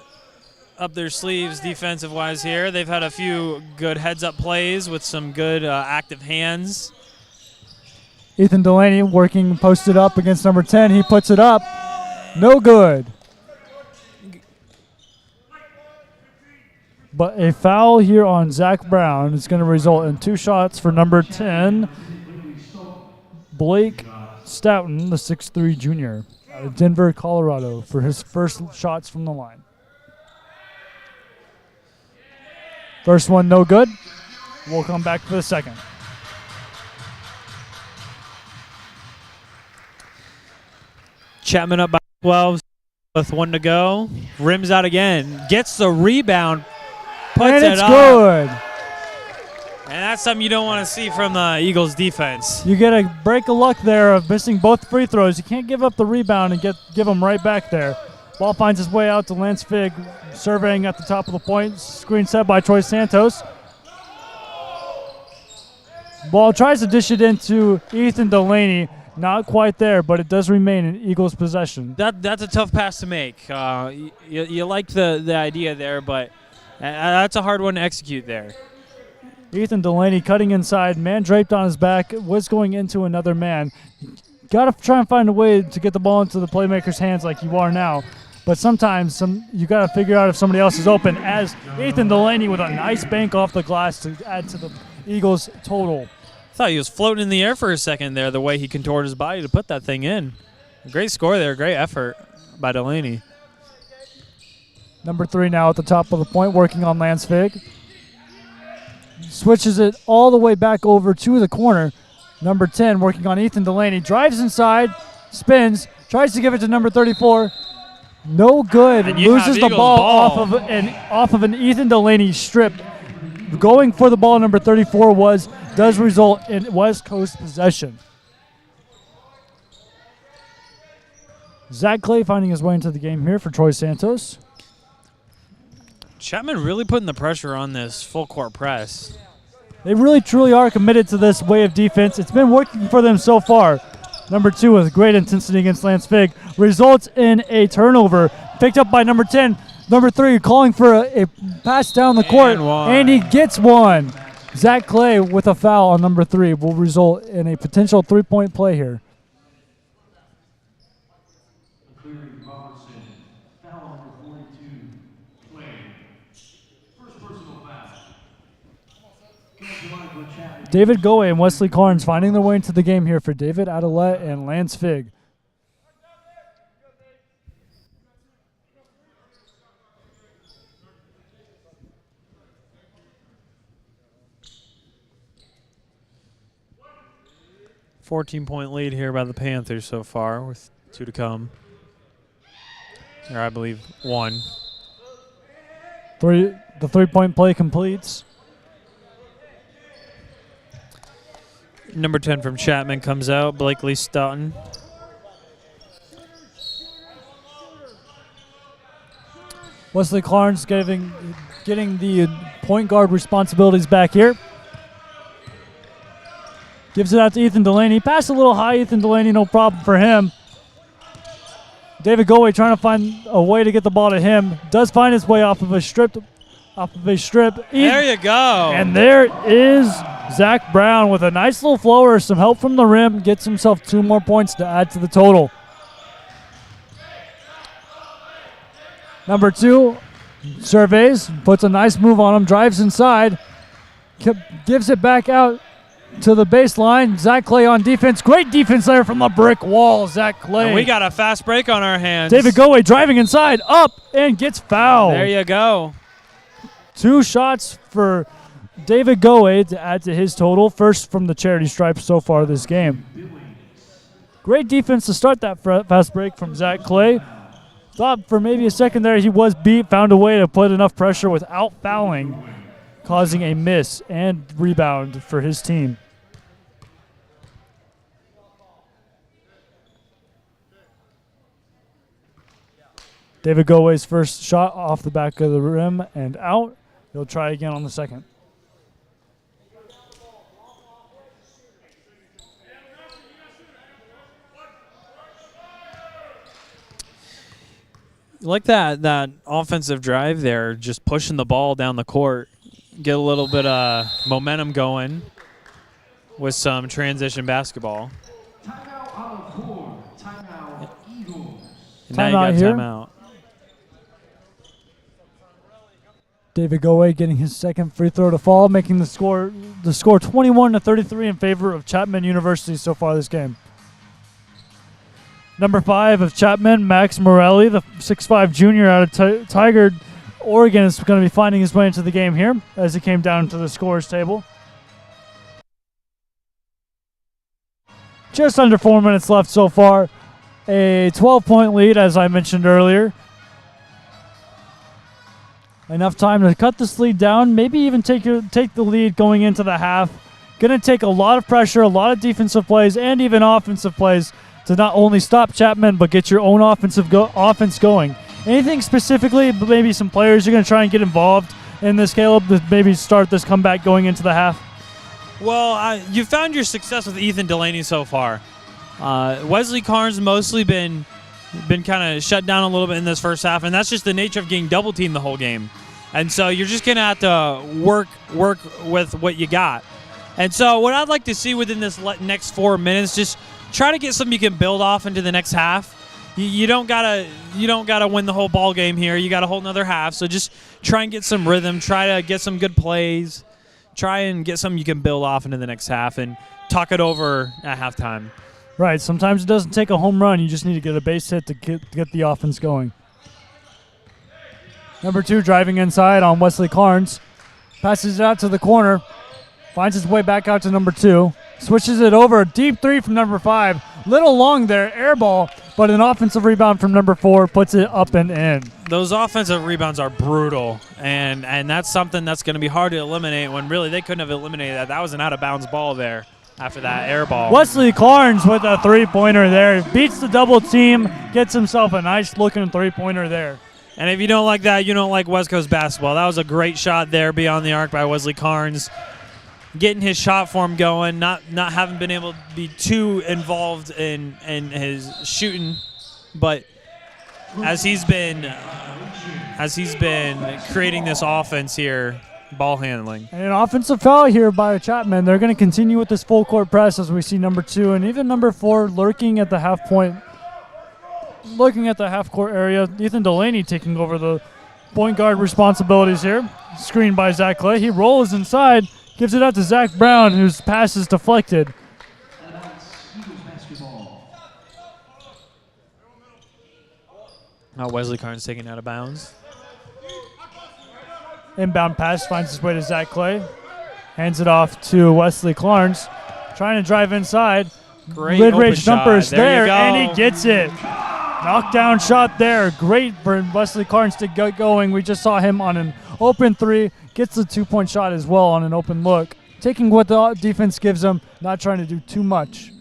up their sleeves defensive-wise here. They've had a few good heads-up plays with some good active hands. Ethan Delaney working posted up against number 10. He puts it up. No good. But a foul here on Zach Brown is going to result in 2 shots for number 10, Blake Stoughton, the 6'3 junior out of Denver, Colorado, for his first shots from the line. First one, no good. We'll come back for the second. Chapman up by 12 with 1 to go. Rims out again. Gets the rebound. Puts and it it's up. good. And that's something you don't want to see from the Eagles defense. You get a break of luck there of missing both free throws. You can't give up the rebound and give them right back there. Ball finds its way out to Lance Fig, surveying at the top of the point. Screen set by Troy Santos. Ball tries to dish it into Ethan Delaney. Not quite there, but it does remain in Eagles' possession. That's a tough pass to make. You like the idea there, but that's a hard one to execute there. Ethan Delaney cutting inside, man draped on his back, was going into another man. Got to try and find a way to get the ball into the playmaker's hands like you are now. but sometimes you got to figure out if somebody else is open, as Ethan Delaney with a nice bank off the glass to add to the Eagles' total. I thought he was floating in the air for a second there, the way he contorted his body to put that thing in. Great score there, great effort by Delaney. Number 3 now at the top of the point, working on Lance Fig. Switches it all the way back over to the corner. Number 10 working on Ethan Delaney. Drives inside, spins, tries to give it to number 34. No good. Loses the ball off of an Ethan Delaney strip. Going for the ball, number 34 does result in West Coast possession. Zach Clay finding his way into the game here for Troy Santos. Chapman really putting the pressure on this full court press. They really, truly are committed to this way of defense. It's been working for them so far. Number 2 with great intensity against Lance Fig results in a turnover picked up by number 10. Number 3 calling for a pass down the court, and he gets one. Zach Clay with a foul on number 3 will result in a potential 3-point play here. David Goe and Wesley Carnes finding their way into the game here for David Adelet and Lance Fig. $14-point lead here by the Panthers so far, with 2 to come. Or I believe 1. The 3-point play completes. Number 10 from Chapman comes out, Blakely Stoughton. Wesley Carnes getting the point guard responsibilities back here. Gives it out to Ethan Delaney. Pass a little high, Ethan Delaney, no problem for him. David Goe trying to find a way to get the ball to him. Does find his way off of a strip. There you go. And there is Zach Brown with a nice little floater, some help from the rim, gets himself 2 more points to add to the total. Number 2 surveys, puts a nice move on him, drives inside, gives it back out to the baseline. Zach Clay on defense. Great defense there from the brick wall, Zach Clay. And we got a fast break on our hands. David Goe driving inside, up, and gets fouled. There you go. 2 shots for David Goe to add to his total. First from the charity stripe so far this game. Great defense to start that fast break from Zach Clay. Thought for maybe a second there he was beat, found a way to put enough pressure without fouling, causing a miss and rebound for his team. David Goe's first shot off the back of the rim and out. He'll try again on the second. Like that offensive drive there, just pushing the ball down the court, get a little bit of momentum going with some transition basketball. Timeout on the court. Timeout Eagles. And now you got here. timeout. David Goe getting his second free throw to fall, making the score 21-33 in favor of Chapman University so far this game. Number 5 of Chapman, Max Morelli, the 6'5 junior out of Tigard, Oregon, is going to be finding his way into the game here as he came down to the scorers table. Just under 4 minutes left so far. A 12-point lead, as I mentioned earlier. Enough time to cut this lead down, maybe even take the lead going into the half. Going to take a lot of pressure, a lot of defensive plays, and even offensive plays to not only stop Chapman, but get your own offense going. Anything specifically, but maybe some players you're going to try and get involved in this, Caleb, to maybe start this comeback going into the half? Well, you found your success with Ethan Delaney so far. Wesley Carnes mostly been kind of shut down a little bit in this first half, and that's just the nature of getting double teamed the whole game. And so you're just going to have to work with what you got. And so what I'd like to see within this next 4 minutes, just try to get something you can build off into the next half. you don't gotta win the whole ball game here. You got a whole another half. So just try and get some rhythm. Try to get some good plays. Try and get something you can build off into the next half and talk it over at halftime. Right. Sometimes it doesn't take a home run. You just need to get a base hit to get the offense going. Number 2 driving inside on Wesley Carnes. Passes it out to the corner. Finds his way back out to number 2. Switches it over. Deep 3 from number 5. Little long there. Air ball. But an offensive rebound from number 4 puts it up and in. Those offensive rebounds are brutal. And that's something that's going to be hard to eliminate when really they couldn't have eliminated that. That was an out-of-bounds ball there after that air ball. Wesley Carnes with a three-pointer there. Beats the double team. Gets himself a nice-looking three-pointer there. And if you don't like that, you don't like West Coast basketball. That was a great shot there beyond the arc by Wesley Carnes. Getting his shot form going, not having been able to be too involved in his shooting, but as he's been creating this offense here, ball handling. And an offensive foul here by Chapman. They're going to continue with this full court press as we see number 2 and even number 4 lurking at the half point. Looking at the half court area, Ethan Delaney taking over the point guard responsibilities here. Screened by Zach Clay. He rolls inside, gives it out to Zach Brown, whose pass is deflected. Now Wesley Carnes taken out of bounds. Inbound pass finds its way to Zach Clay. Hands it off to Wesley Carnes. Trying to drive inside. Great mid-range jumpers there, and he gets it. Knockdown shot there. Great for Wesley Carnes to get going. We just saw him on an open 3. Gets the 2-point shot as well on an open look. Taking what the defense gives him, not trying to do too much.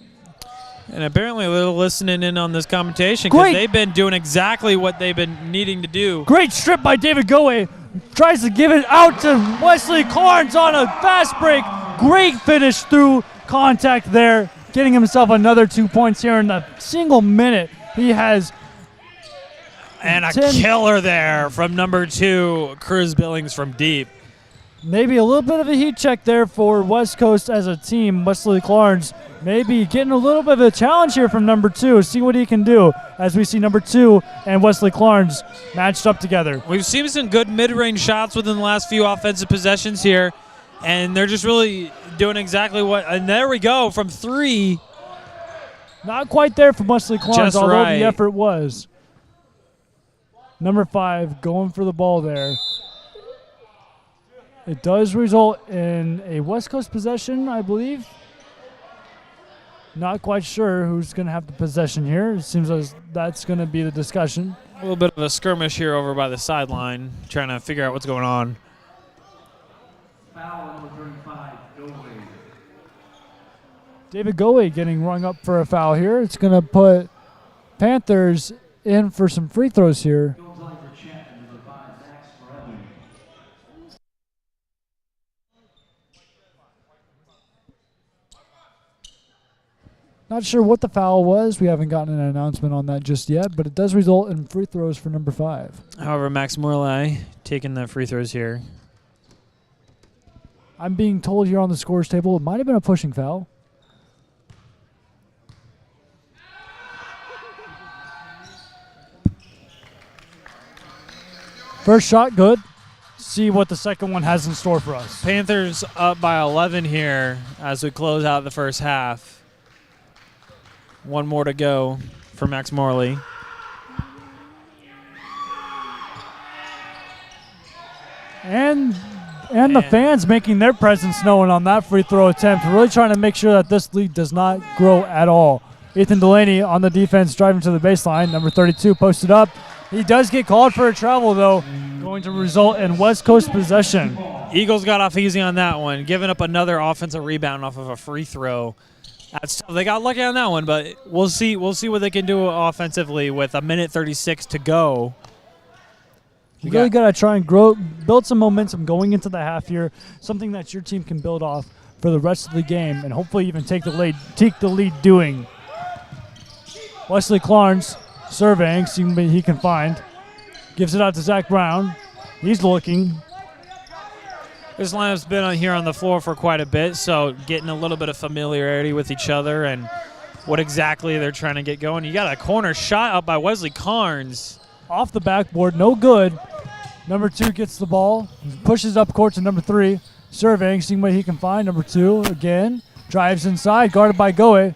And apparently they're listening in on this commentation because they've been doing exactly what they've been needing to do. Great strip by David Goe. Tries to give it out to Wesley Carnes on a fast break. Great finish through contact there. Getting himself another 2 points here in a single minute. He has and a killer there from number 2, Cruz Billings from deep. Maybe a little bit of a heat check there for West Coast as a team. Wesley Carnes maybe getting a little bit of a challenge here from number 2. See what he can do as we see number 2 and Wesley Carnes matched up together. We've seen some good mid-range shots within the last few offensive possessions here, and they're just really doing exactly what. And there we go from 3. Not quite there from Wesley Carnes, Just although right. the effort was. Number 5 going for the ball there. It does result in a West Coast possession, I believe. Not quite sure who's going to have the possession here. It seems like that's going to be the discussion. A little bit of a skirmish here over by the sideline, trying to figure out what's going on. Foul number 35, Goe. David Goe getting rung up for a foul here. It's going to put Panthers in for some free throws here. Goes on for Chapman, number 5, Max Morelli. Not sure what the foul was. We haven't gotten an announcement on that just yet, but it does result in free throws for number 5. However, Max Morley taking the free throws here. I'm being told here on the scores table it might have been a pushing foul. First shot, good. See what the second one has in store for us. Panthers up by 11 here as we close out the first half. One more to go for Max Morley. And the fans making their presence known on that free throw attempt, really trying to make sure that this lead does not grow at all. Ethan Delaney on the defense driving to the baseline. Number 32 posted up. He does get called for a travel, though, going to result in West Coast possession. Eagles got off easy on that one, giving up another offensive rebound off of a free throw. They got lucky on that one, but we'll see what they can do offensively with a minute 36 to go. You really got to try and build some momentum going into the half here, something that your team can build off for the rest of the game and hopefully even take the lead doing. Wesley Carnes surveying, seeing what he can find. Gives it out to Zach Brown. He's looking. This lineup's been on here on the floor for quite a bit, so getting a little bit of familiarity with each other and what exactly they're trying to get going. You got a corner shot up by Wesley Carnes. Off the backboard, no good. Number 2 gets the ball, pushes up court to number 3, surveying, seeing what he can find. Number 2 again drives inside, guarded by Goe.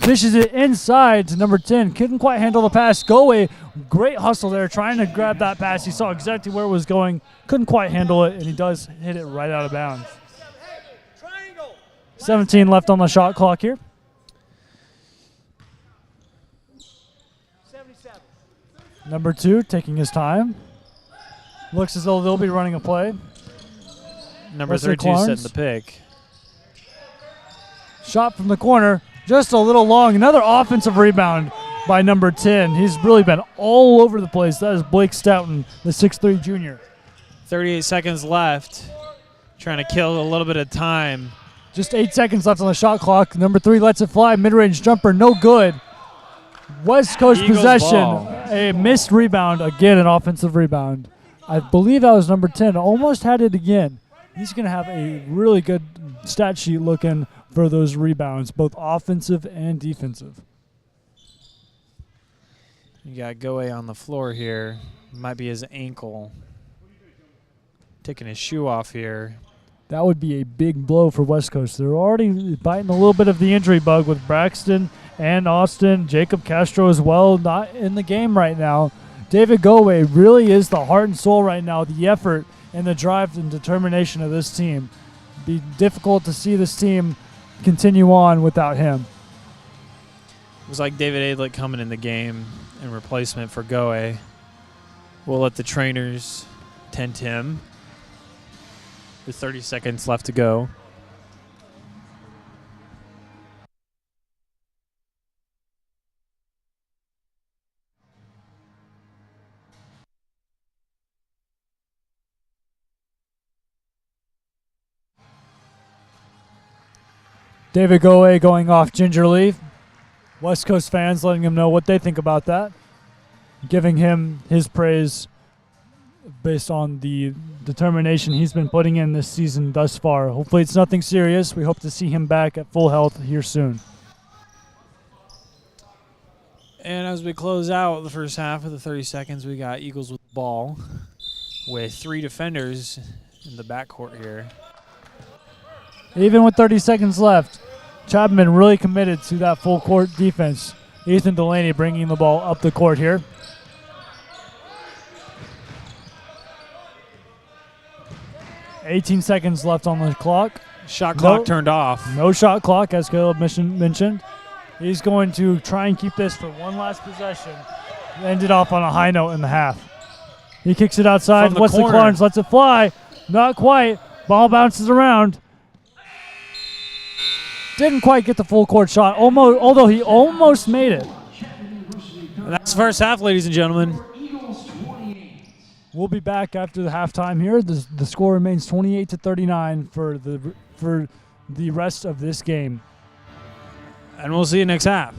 Dishes it inside to number 10. Couldn't quite handle the pass. Goe, great hustle there, trying to grab that pass. He saw exactly where it was going. Couldn't quite handle it, and he does hit it right out of bounds. 17 left on the shot clock here. 77. Number 2 taking his time. Looks as though they'll be running a play. Number Wesley 32 Carnes. setting the pick. Shot from the corner, just a little long. Another offensive rebound by number 10. He's really been all over the place. That is Blake Stoughton, the 6'3 junior. 38 seconds left. Trying to kill a little bit of time. Just 8 seconds left on the shot clock. Number 3 lets it fly. Mid-range jumper, no good. West Coast Eagles possession. ball. A missed rebound. Again, an offensive rebound. I believe that was number 10. Almost had it again. He's going to have a really good stat sheet looking for those rebounds, both offensive and defensive. You got Goe on the floor here. Might be his ankle. Taking his shoe off here. That would be a big blow for West Coast. They're already biting a little bit of the injury bug with Braxton and Austin. Jacob Castro as well, not in the game right now. David Goe really is the heart and soul right now, the effort and the drive and determination of this team. Be difficult to see this team continue on without him. It was like David Adlick coming in the game in replacement for Goe. We'll let the trainers tend him. With 30 seconds left to go. David Goe going off gingerly. West Coast fans letting him know what they think about that. Giving him his praise based on the determination he's been putting in this season thus far. Hopefully it's nothing serious. We hope to see him back at full health here soon. And as we close out the first half of the 30 seconds, we got Eagles with the ball with 3 defenders in the backcourt here. Even with 30 seconds left, Chapman really committed to that full court defense. Ethan Delaney bringing the ball up the court here. $18 seconds left on the clock. Shot clock turned off. No shot clock, as Caleb mentioned. He's going to try and keep this for one last possession. Ended off on a high note in the half. He kicks it outside. From the Wesley corner. Clarence lets it fly. Not quite. Ball bounces around. Didn't quite get the full court shot, although he almost made it. And that's the first half, ladies and gentlemen. Eagles 28. We'll be back after the halftime here. The score remains 28-39 for the rest of this game. And we'll see you next half.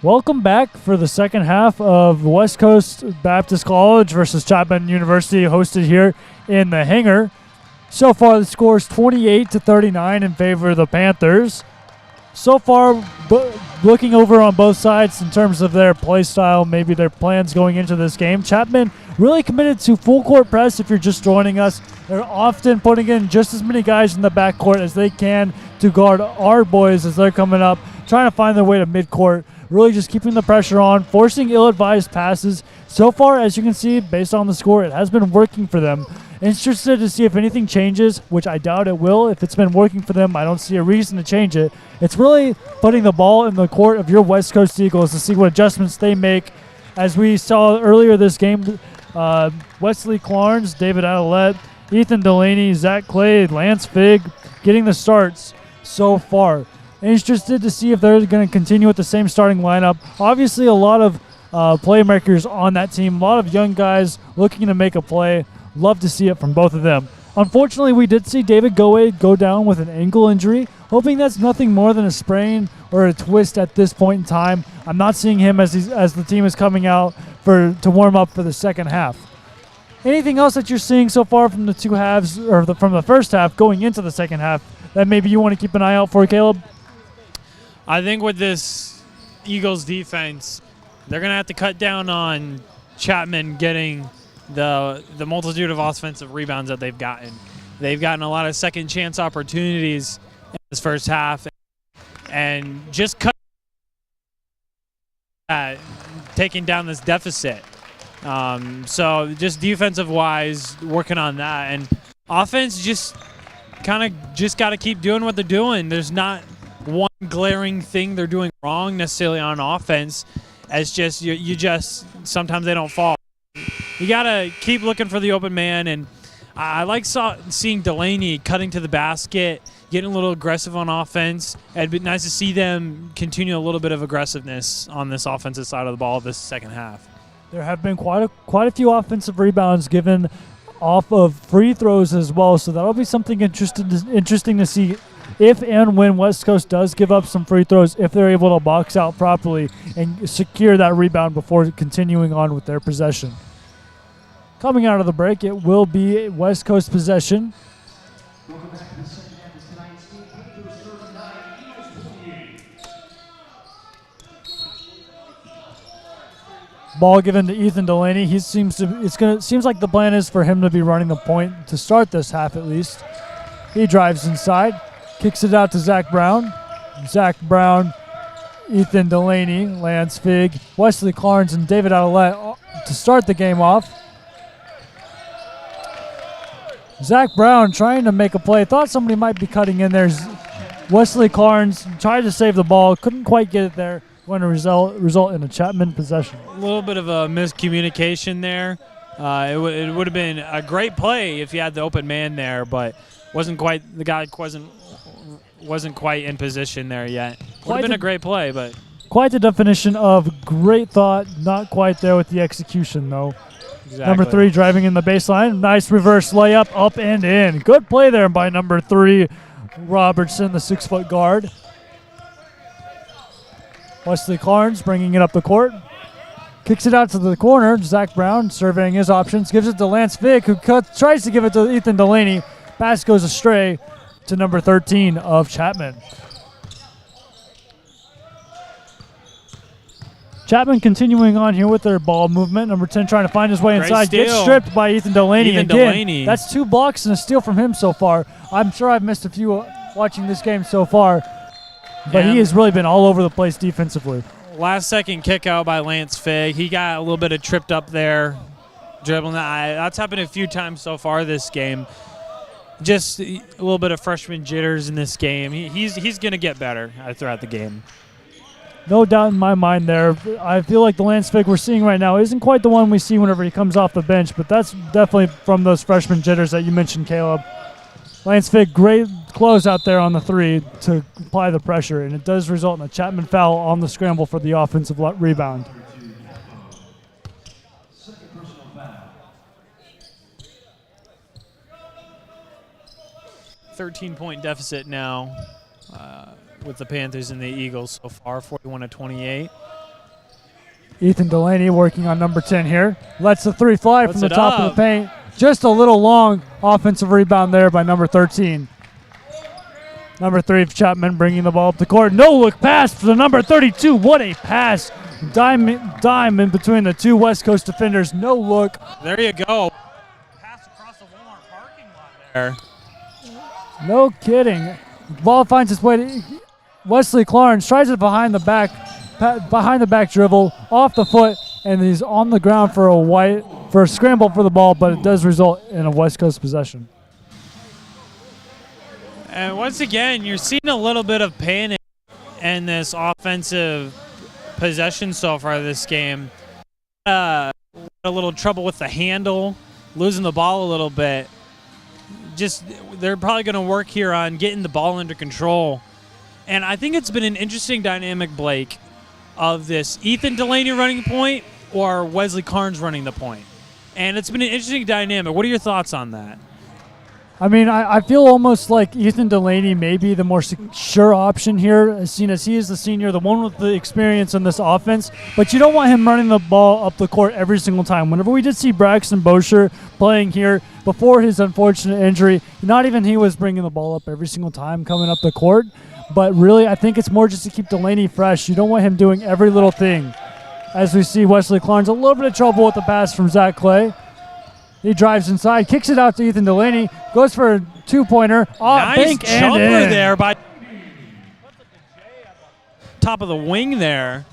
Welcome back for the second half of West Coast Baptist College versus Chapman University, hosted here in the hangar. So far, the score is 28-39 in favor of the Panthers. So far, looking over on both sides in terms of their play style, maybe their plans going into this game, Chapman really committed to full court press. If you're just joining us, they're often putting in just as many guys in the backcourt as they can to guard our boys as they're coming up, trying to find their way to midcourt. Really just keeping the pressure on, forcing ill-advised passes. So far, as you can see, based on the score, it has been working for them. Interested to see if anything changes, which I doubt it will. If it's been working for them, I don't see a reason to change it. It's really putting the ball in the court of your West Coast Eagles to see what adjustments they make. As we saw earlier this game, Wesley Clarns, David Adelette, Ethan Delaney, Zach Clay, Lance Figg getting the starts so far. Interested to see if they're going to continue with the same starting lineup. Obviously, a lot of playmakers on that team, a lot of young guys looking to make a play. Love to see it from both of them. Unfortunately, we did see David Goe go down with an ankle injury. Hoping that's nothing more than a sprain or a twist at this point in time. I'm not seeing him as the team is coming out to warm up for the second half. Anything else that you're seeing so far from the two halves, or from the first half going into the second half, that maybe you want to keep an eye out for, Caleb? I think with this Eagles defense, they're going to have to cut down on Chapman getting the multitude of offensive rebounds that they've gotten. They've gotten a lot of second chance opportunities in this first half, and just taking down this deficit. So just defensive wise, working on that, and offense just got to keep doing what they're doing. There's not one glaring thing they're doing wrong necessarily on offense. It's just you just sometimes they don't fall. You got to keep looking for the open man, and I like seeing Delaney cutting to the basket, getting a little aggressive on offense. It'd be nice to see them continue a little bit of aggressiveness on this offensive side of the ball this second half. There have been quite a few offensive rebounds given off of free throws as well, so that'll be something interesting to see if and when West Coast does give up some free throws, if they're able to box out properly and secure that rebound before continuing on with their possession. Coming out of the break, it will be West Coast possession. Welcome back to the second half of tonight's game. Panthers 39, Eagles 48. Ball given to Ethan Delaney. Seems like the plan is for him to be running the point to start this half at least. He drives inside, kicks it out to Zach Brown. Zach Brown, Ethan Delaney, Lance Figg, Wesley Clarns, and David Adelette to start the game off. Zach Brown trying to make a play. Thought somebody might be cutting in there. Wesley Clarns tried to save the ball. Couldn't quite get it there. Going to result in a Chapman possession. A little bit of a miscommunication there. It would have been a great play if you had the open man there, but the guy wasn't quite in position there yet. Would have been a great play, but quite the definition of great thought. Not quite there with the execution though. exactly. Number 3 driving in the baseline. Nice reverse layup, up and in. Good play there by number 3, Robertson, the 6-foot guard. Wesley Clarns bringing it up the court. Kicks it out to the corner. Zach Brown surveying his options. Gives it to Lance Figg, who tries to give it to Ethan Delaney. Pass goes astray to number 13 of Chapman. Chapman continuing on here with their ball movement. Number 10 trying to find his way inside. Steal. Gets stripped by Ethan Delaney. Ethan Again, Delaney. that's 2 blocks and a steal from him so far. I'm sure I've missed a few watching this game so far, but he has really been all over the place defensively. Last second kick out by Lance Figg. He got a little bit of tripped up there, dribbling that. That's happened a few times so far this game. Just a little bit of freshman jitters in this game. He's going to get better throughout the game. No doubt in my mind there. I feel like the Lance Figg we're seeing right now isn't quite the one we see whenever he comes off the bench, but that's definitely from those freshman jitters that you mentioned, Caleb. Lance Figg, great close out there on the 3 to apply the pressure, and it does result in a Chapman foul on the scramble for the offensive rebound. 13-point deficit now with the Panthers and the Eagles so far, 41-28. Ethan Delaney working on number 10 here. Lets the three fly Puts from the it top of up. the paint. Just a little long offensive rebound there by number 13. Number 3, Chapman bringing the ball up the court. No look pass for the number 32. What a pass. Dime in between the two West Coast defenders. No look. There you go. Pass across the Walmart parking lot there. No kidding. Ball finds its way to Wesley Clarence. Tries it behind the back dribble, off the foot, and he's on the ground for a scramble for the ball, but it does result in a West Coast possession. And once again, you're seeing a little bit of panic in this offensive possession so far this game. A little trouble with the handle, losing the ball a little bit. Just they're probably going to work here on getting the ball under control. And I think it's been an interesting dynamic, Blake, of this Ethan Delaney running the point or Wesley Carnes running the point. And it's been an interesting dynamic. What are your thoughts on that? I mean, I feel almost like Ethan Delaney may be the more sure option here, seeing as he is the senior, the one with the experience in this offense. But you don't want him running the ball up the court every single time. Whenever we did see Braxton Bosher playing here before his unfortunate injury, not even he was bringing the ball up every single time coming up the court. But really, I think it's more just to keep Delaney fresh. You don't want him doing every little thing. As we see Wesley Clarence, a little bit of trouble with the pass from Zach Clay. He drives inside, kicks it out to Ethan Delaney, goes for a two-pointer. Nice bank jumper and in. there by top of the wing there.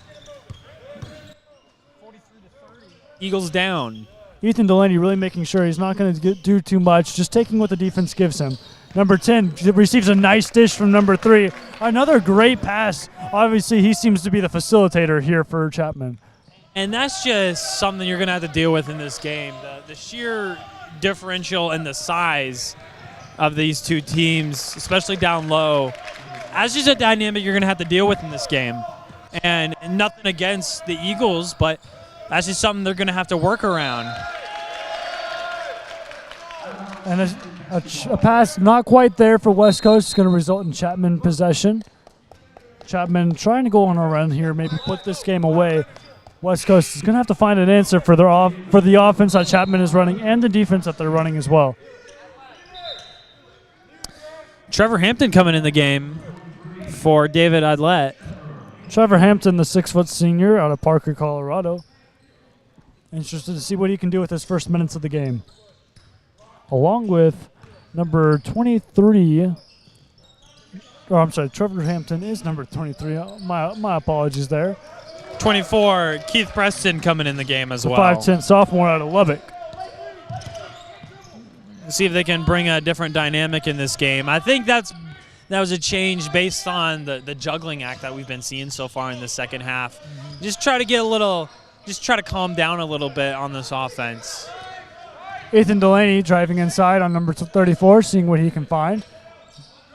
Eagles down. Ethan Delaney really making sure he's not going to do too much, just taking what the defense gives him. Number 10 receives a nice dish from number 3. Another great pass. Obviously, he seems to be the facilitator here for Chapman. And that's just something you're going to have to deal with in this game. The sheer differential in the size of these two teams, especially down low, that's just a dynamic you're going to have to deal with in this game. And nothing against the Eagles, but that's just something they're going to have to work around. And a pass not quite there for West Coast is going to result in Chapman possession. Chapman trying to go on a run here, maybe put this game away. West Coast is going to have to find an answer for the offense that Chapman is running and the defense that they're running as well. Trevor Hampton coming in the game for David Adlet. Trevor Hampton, the 6-foot senior out of Parker, Colorado. Interested to see what he can do with his first minutes of the game. Along with number 23. Oh, I'm sorry, Trevor Hampton is number 23. My apologies there. 24, Keith Preston coming in the game as well. 5'10" sophomore out of Lubbock. See if they can bring a different dynamic in this game. I think that was a change based on the juggling act that we've been seeing so far in the second half. Just try to calm down a little bit on this offense. Ethan Delaney driving inside on number 34, seeing what he can find.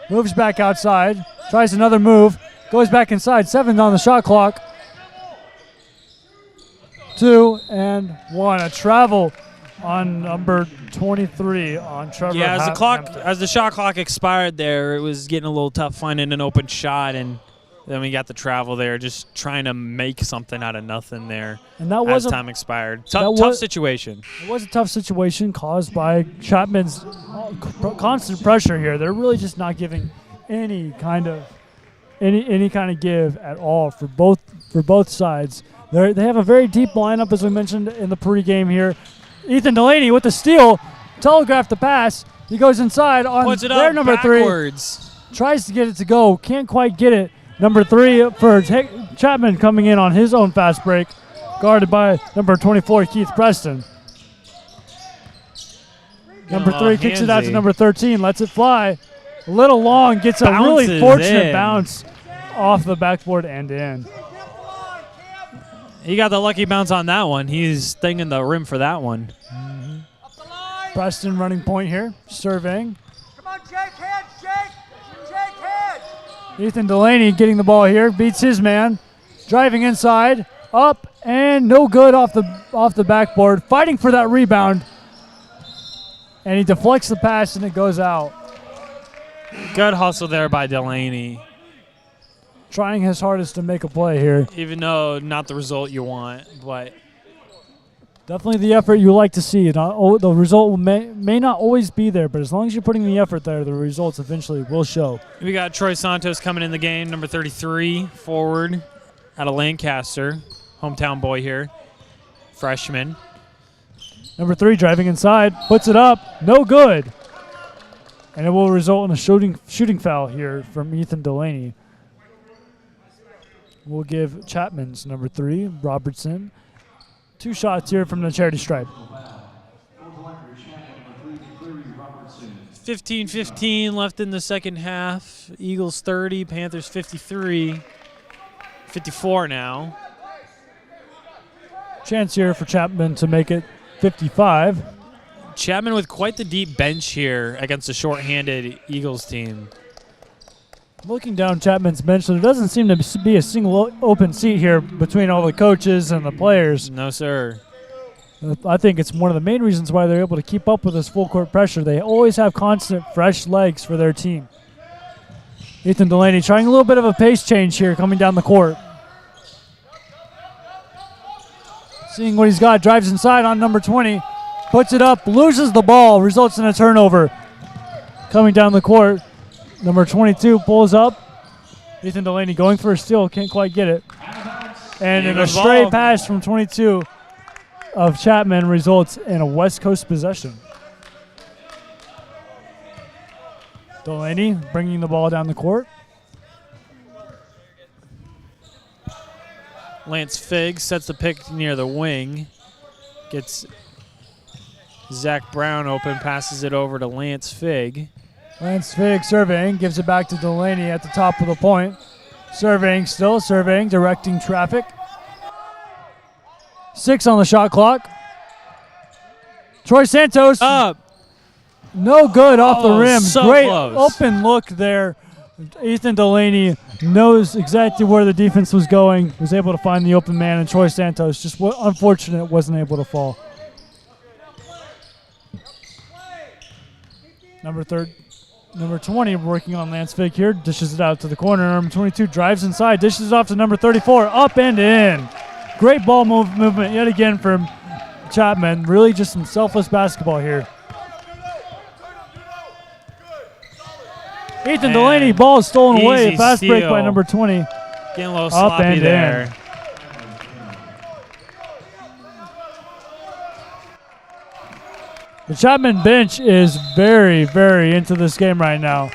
Moves back outside, tries another move, goes back inside. 7 on the shot clock. 2 and 1. A travel on number 23 on Trevor. Yeah, Hampton. as the shot clock expired there, it was getting a little tough finding an open shot, and then we got the travel there, just trying to make something out of nothing there. And that was as time expired. Tough situation. It was a tough situation caused by Chapman's constant pressure here. They're really just not giving any kind of give at all for both sides. They have a very deep lineup, as we mentioned in the pregame here. Ethan Delaney with the steal, telegraphed the pass. He goes inside on Puts it their up number backwards. 3. Tries to get it to go, can't quite get it. Number 3 for Chapman coming in on his own fast break, guarded by number 24, Keith Preston. Number 3 kicks it out to number 13, lets it fly. A little long, gets a really fortunate bounce off the backboard and in. He got the lucky bounce on that one. He's stinging the rim for that one. Preston running point here, surveying. Come on, Jake, head, Jake, head. Ethan Delaney getting the ball here, beats his man, driving inside, up and no good off the backboard, fighting for that rebound, and he deflects the pass and it goes out. Good hustle there by Delaney. trying his hardest to make a play here. Even though not the result you want, but Definitely the effort you like to see. The result may not always be there, but as long as you're putting the effort there, the results eventually will show. we got Troy Santos coming in the game, number 33, forward out of Lancaster, hometown boy here, freshman. Number 3 driving inside, puts it up, no good. And it will result in a shooting foul here from Ethan Delaney. We'll give Chapman's number 3, Robertson, 2 shots here from the charity stripe. 15-15 left in the second half. Eagles 30, Panthers 53. 54 now. Chance here for Chapman to make it 55. Chapman with quite the deep bench here against a shorthanded Eagles team. Looking down Chapman's bench, there doesn't seem to be a single open seat here between all the coaches and the players. No, sir. I think it's one of the main reasons why they're able to keep up with this full court pressure. They always have constant fresh legs for their team. Ethan Delaney trying a little bit of a pace change here coming down the court. Seeing what he's got, drives inside on number 20, puts it up, loses the ball, results in a turnover. Coming down the court, number 22 pulls up. Ethan Delaney going for a steal, can't quite get it. And in a stray pass from 22 of Chapman results in a West Coast possession. Delaney bringing the ball down the court. Lance Figg sets the pick near the wing. Gets Zach Brown open, passes it over to Lance Figg. Lance Figg surveying, gives it back to Delaney at the top of the point. Surveying, directing traffic. 6 on the shot clock. Troy Santos. Up. No good off the rim. So Great close. open look there. Ethan Delaney knows exactly where the defense was going, was able to find the open man, and Troy Santos just unfortunate wasn't able to fall. Number 20 working on Lance Figg here, dishes it out to the corner. Number 22 drives inside, dishes it off to number 34, up and in. Great ball movement yet again from Chapman. Really just some selfless basketball here. Ethan Delaney, ball is stolen away. Easy Fast break steal. by number 20. Getting a little Up sloppy and there. in. The Chapman bench is very, very into this game right now.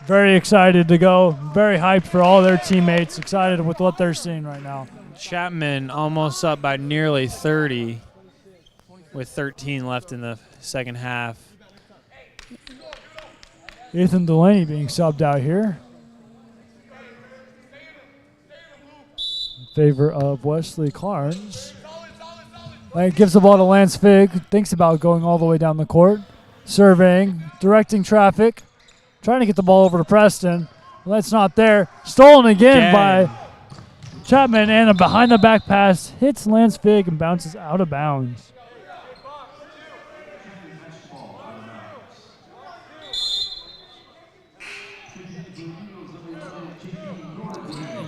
Very excited to go. Very hyped for all their teammates. Excited with what they're seeing right now. Chapman almost up by nearly 30 with 13 left in the second half. Ethan Delaney being subbed out here in favor of Wesley Carnes. Gives the ball to Lance Figg. Thinks about going all the way down the court. Surveying, directing traffic. Trying to get the ball over to Preston. Well, that's not there. Stolen again by Chapman, and a behind-the-back pass hits Lance Figg and bounces out of bounds.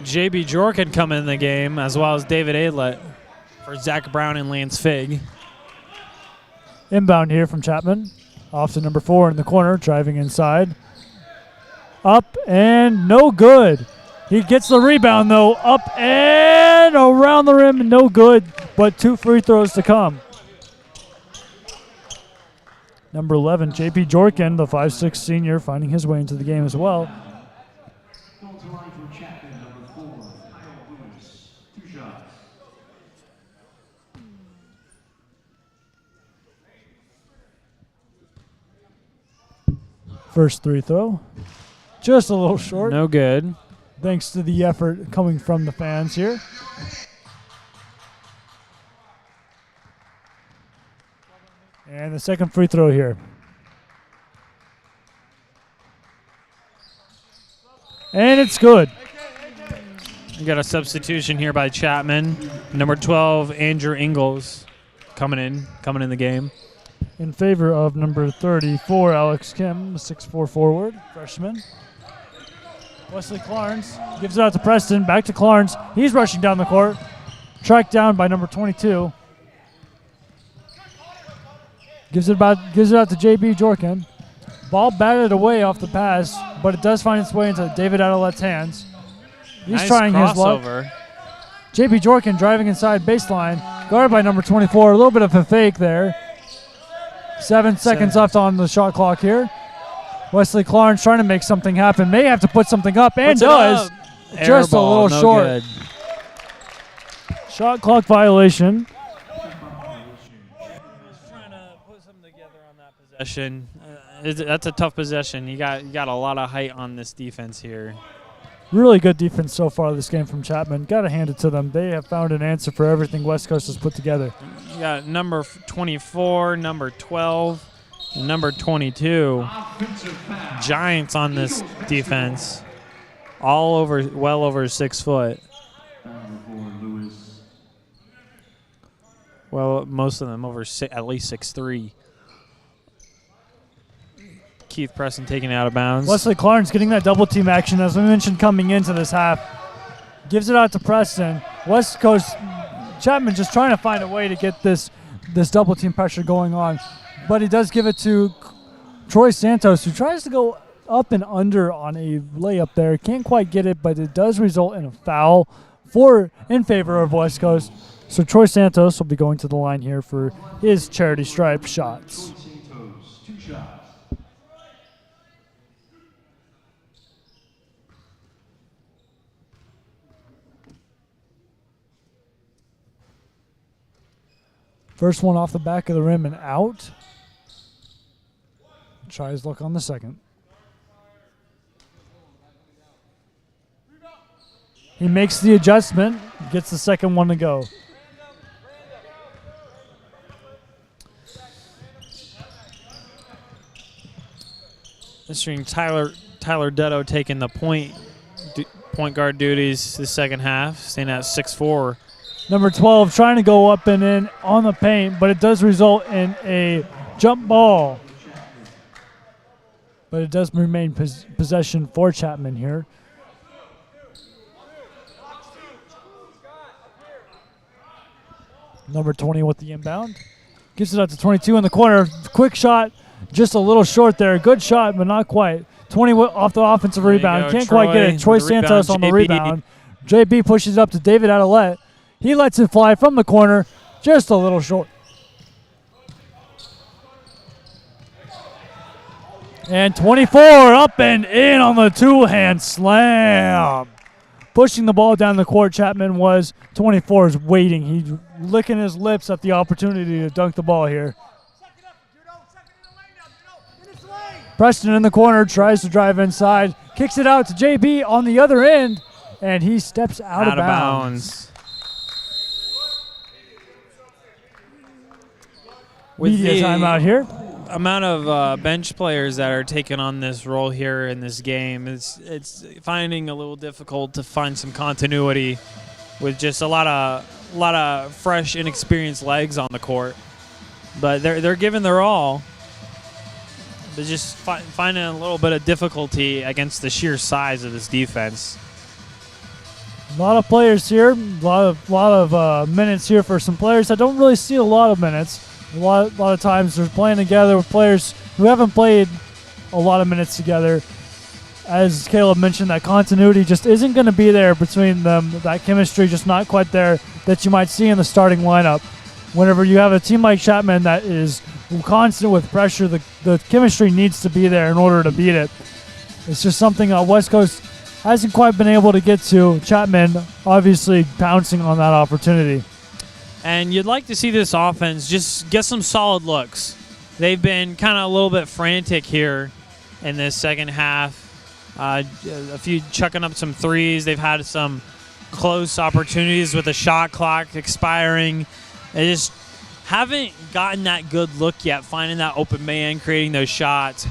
JB Jorkin coming in the game, as well as David Aylett for Zach Brown and Lance Figg. Inbound here from Chapman. Off to number 4 in the corner, driving inside. Up and no good. He gets the rebound, though. Up and around the rim, no good, but 2 free throws to come. Number 11, J.P. Jorkin, the 5'6" senior, finding his way into the game as well. Going to line for Chapman, number 4, Kyle Lewis. 2 shots. First free throw. Just a little short. No good. Thanks to the effort coming from the fans here. And the second free throw here. And it's good. You got a substitution here by Chapman. Number 12, Andrew Ingles, coming in the game. In favor of number 34, Alex Kim, 6'4" forward, freshman. Wesley Clarence gives it out to Preston. Back to Clarence. He's rushing down the court. Tracked down by number 22. Gives it out to JB Jorkin. Ball batted away off the pass, but it does find its way into David Adelette's hands. He's Nice trying his luck. crossover. JB Jorkin driving inside baseline. Guarded by number 24. A little bit of a fake there. 7 seconds left on the shot clock here. Wesley Clarence trying to make something happen. May have to put something up and Puts it does. up. Just a Air ball, little no short. good. Shot clock violation. Trying to put something together on that possession. That's a tough possession. You got a lot of height on this defense here. Really good defense so far this game from Chapman. Got to hand it to them. They have found an answer for everything West Coast has put together. You got number 24, number 12, and number 22. Giants on this defense. All over, well over 6 foot. Well, most of them over at least 6'3". Keith Preston taking it out of bounds. Wesley Clarence getting that double team action, as we mentioned, coming into this half. Gives it out to Preston. West Coast, Chapman just trying to find a way to get this double team pressure going on. But he does give it to Troy Santos, who tries to go up and under on a layup there. Can't quite get it, but it does result in a foul in favor of West Coast. So Troy Santos will be going to the line here for his charity stripe shots. First one off the back of the rim and out. Try his luck on the second. He makes the adjustment, gets the second one to go. Mr. Tyler Detto taking the point guard duties this second half, staying at 6'4". Number 12 trying to go up and in on the paint, but it does result in a jump ball. But it does remain possession for Chapman here. Number 20 with the inbound. Gives it out to 22 in the corner. Quick shot, just a little short there. Good shot, but not quite. 20 off the offensive rebound. Can't quite get it. Troy Santos on the rebound. JB pushes it up to David Adelette. He lets it fly from the corner, just a little short. And 24 up and in on the two-hand slam. Pushing the ball down the court, Chapman was. 24 is waiting. He's licking his lips at the opportunity to dunk the ball here. Preston in the corner, tries to drive inside, kicks it out to JB on the other end, and he steps out of bounds. With Media timeout here. Amount of bench players that are taking on this role here in this game, it's finding a little difficult to find some continuity with just a lot of fresh, inexperienced legs on the court. But they're giving their all. They're just finding a little bit of difficulty against the sheer size of this defense. A lot of players here, a lot of minutes here for some players that don't really see a lot of minutes. A lot of times they're playing together with players who haven't played a lot of minutes together. As Caleb mentioned, that continuity just isn't going to be there between them. That chemistry just not quite there that you might see in the starting lineup. Whenever you have a team like Chapman that is constant with pressure, the chemistry needs to be there in order to beat it. It's just something West Coast hasn't quite been able to get to. Chapman obviously pouncing on that opportunity. And you'd like to see this offense just get some solid looks. They've been kind of a little bit frantic here in this second half. A few chucking up some threes. They've had some close opportunities with the shot clock expiring. They just haven't gotten that good look yet, finding that open man, creating those shots.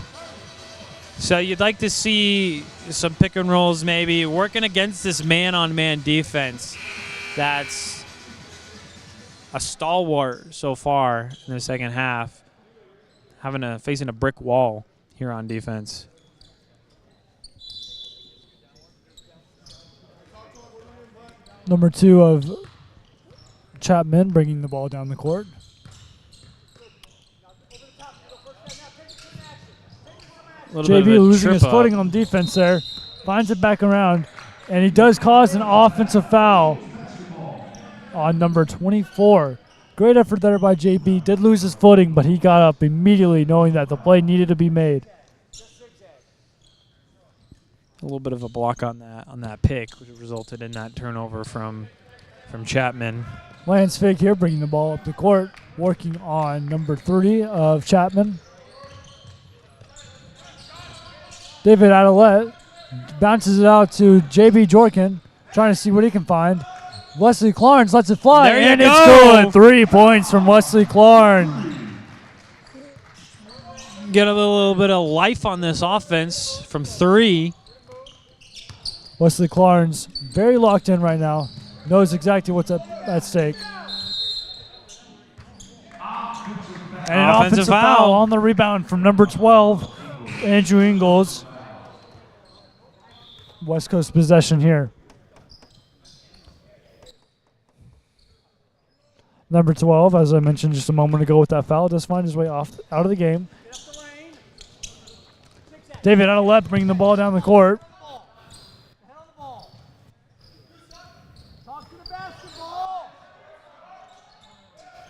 So you'd like to see some pick and rolls maybe, working against this man-on-man defense that's a stalwart so far in the second half, facing a brick wall here on defense. Number 2 of Chapman bringing the ball down the court. JB losing his footing on defense there. Finds it back around. And he does cause an offensive foul on number 24. Great effort there by JB. Did lose his footing, but he got up immediately knowing that the play needed to be made. A little bit of a block on that pick, which resulted in that turnover from Chapman. Lance Fig here bringing the ball up the court, working on number 3 of Chapman. David Adelet bounces it out to JB Jorkin, trying to see what he can find. Wesley Clarns lets it fly, and it's good. 3 points from Wesley Clarn. Get a little bit of life on this offense from 3. Wesley Clarns very locked in right now. Knows exactly what's at stake. And an offensive foul on the rebound from number 12, Andrew Ingalls. West Coast possession here. Number 12, as I mentioned just a moment ago with that foul, does find his way out of the game. David Adelet bringing the ball down the court.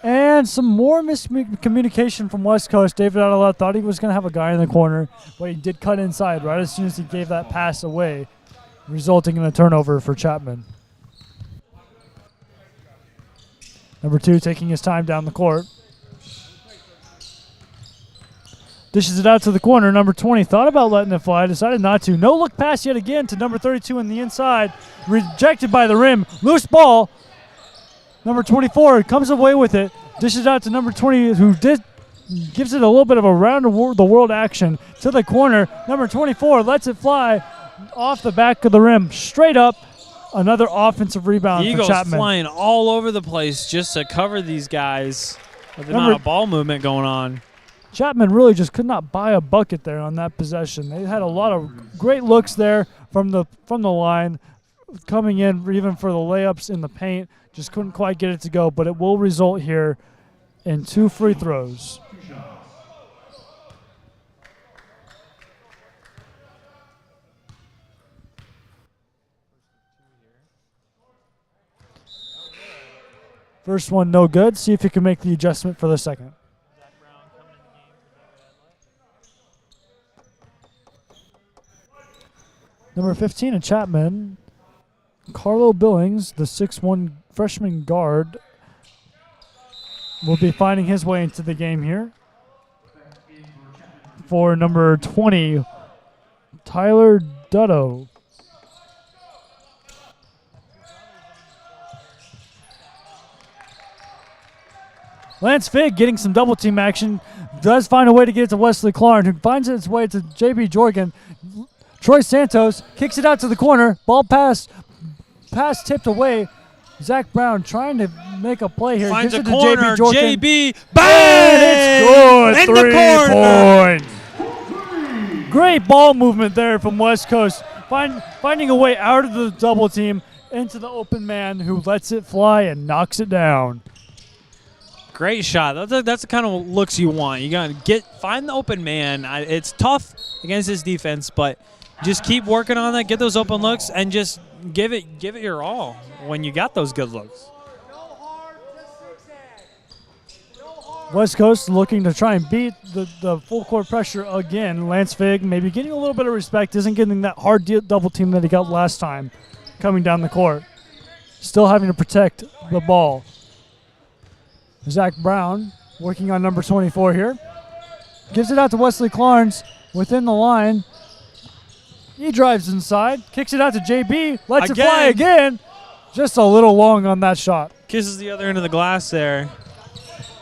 And some more miscommunication from West Coast. David Adelet thought he was going to have a guy in the corner, but he did cut inside right as soon as he gave that pass away, resulting in a turnover for Chapman. Number 2 taking his time down the court. Dishes it out to the corner. Number 20 thought about letting it fly, decided not to. No look pass yet again to number 32 in the inside. Rejected by the rim. Loose ball. Number 24 comes away with it. Dishes out to number 20, who gives it a little bit of a round of the world action to the corner. Number 24 lets it fly off the back of the rim, straight up. Another offensive rebound for Chapman. Eagles flying all over the place just to cover these guys with the amount of ball movement going on. Chapman really just could not buy a bucket there on that possession. They had a lot of great looks there from the line, coming in even for the layups in the paint. Just couldn't quite get it to go, but it will result here in 2 free throws. First one, no good. See if you can make the adjustment for the second. Number 15 of Chapman, Carlo Billings, the 6'1" freshman guard, will be finding his way into the game here. For number 20, Tyler Dutto. Lance Fig getting some double team action, does find a way to get it to Wesley Clarn, who finds its way to JB Jorgen. Troy Santos kicks it out to the corner. Ball pass tipped away. Zach Brown trying to make a play here. Finds gives a it to corner. JB. Bang! It's good. In 3 points. Great ball movement there from West Coast. Finding a way out of the double team into the open man, who lets it fly and knocks it down. Great shot. That's the kind of looks you want. You got to find the open man. It's tough against this defense, but just keep working on that. Get those open looks and just give it your all when you got those good looks. West Coast looking to try and beat the full court pressure again. Lance Fig maybe getting a little bit of respect, isn't getting that hard double team that he got last time coming down the court. Still having to protect the ball. Zach Brown working on number 24 here. Gives it out to Wesley Clarns within the line. He drives inside, kicks it out to JB, lets it fly again. Just a little long on that shot. Kisses the other end of the glass there.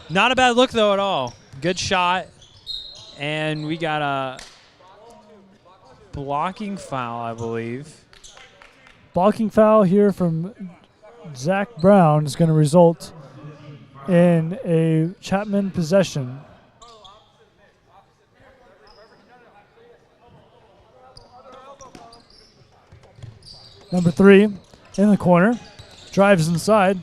Not a bad look, though, at all. Good shot. And we got a blocking foul, I believe. Blocking foul here from Zach Brown is going to result in a Chapman possession. Number 3 in the corner. drives inside.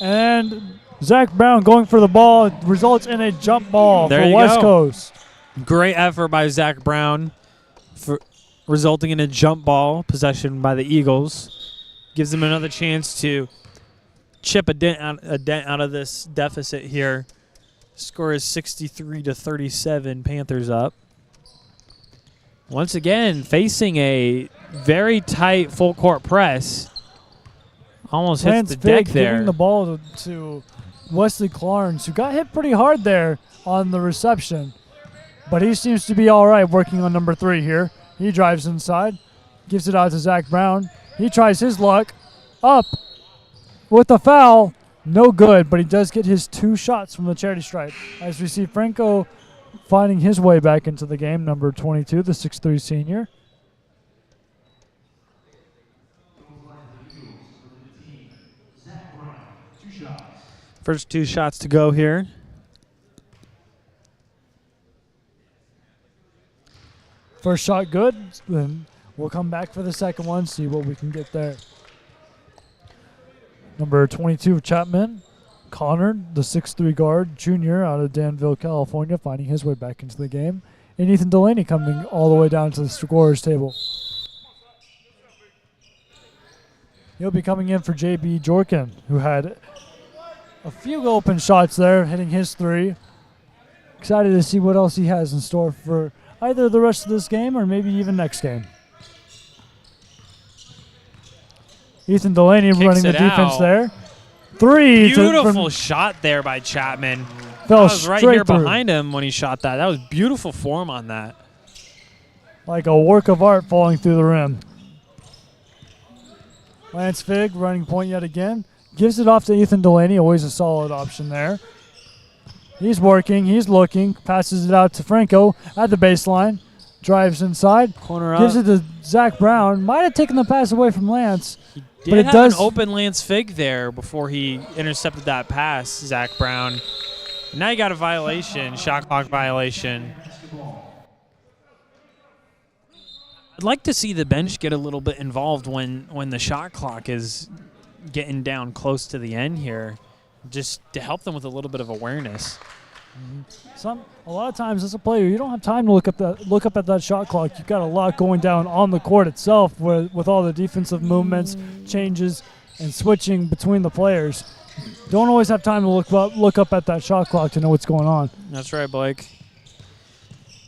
And Zach Brown going for the ball results in a jump ball There for you West go. Coast. Great effort by Zach Brown, resulting in a jump ball possession by the Eagles. Gives them another chance to chip a dent out of this deficit here. Score is 63-37. Panthers up. Once again, facing a very tight full court press. Almost hits Lance the deck Fig there. giving the ball to Wesley Clarence, who got hit pretty hard there on the reception. But he seems to be all right working on number 3 here. He drives inside, gives it out to Zach Brown. He tries his luck up with the foul. No good, but he does get his 2 shots from the charity stripe. As we see Franco finding his way back into the game, number 22, the 6'3 senior. First 2 shots to go here. First shot good, then we'll come back for the second one, see what we can get there. Number 22, Chapman. Connor, the 6'3 guard, junior out of Danville, California, finding his way back into the game. And Ethan Delaney coming all the way down to the scorer's table. He'll be coming in for J.B. Jorkin, who had a few open shots there, hitting his 3. Excited to see what else he has in store for either the rest of this game or maybe even next game. Ethan Delaney running the defense out. there. 3. Beautiful shot there by Chapman. Fell I was right straight here through. behind him when he shot that. That was beautiful form on that. Like a work of art falling through the rim. Lance Fig running point yet again. Gives it off to Ethan Delaney. Always a solid option there. He's working. He's looking. Passes it out to Franco at the baseline. Drives inside. Corner Gives up. it to Zach Brown. Might have taken the pass away from Lance. Did but it have does. an open Lance Fig there before he intercepted that pass, Zach Brown. Now you got a violation, shot clock violation. I'd like to see the bench get a little bit involved when the shot clock is getting down close to the end here, just to help them with a little bit of awareness. A lot of times as a player, you don't have time to look up at that shot clock. You've got a lot going down on the court itself with all the defensive movements, changes, and switching between the players. Don't always have time to look up at that shot clock to know what's going on. That's right, Blake.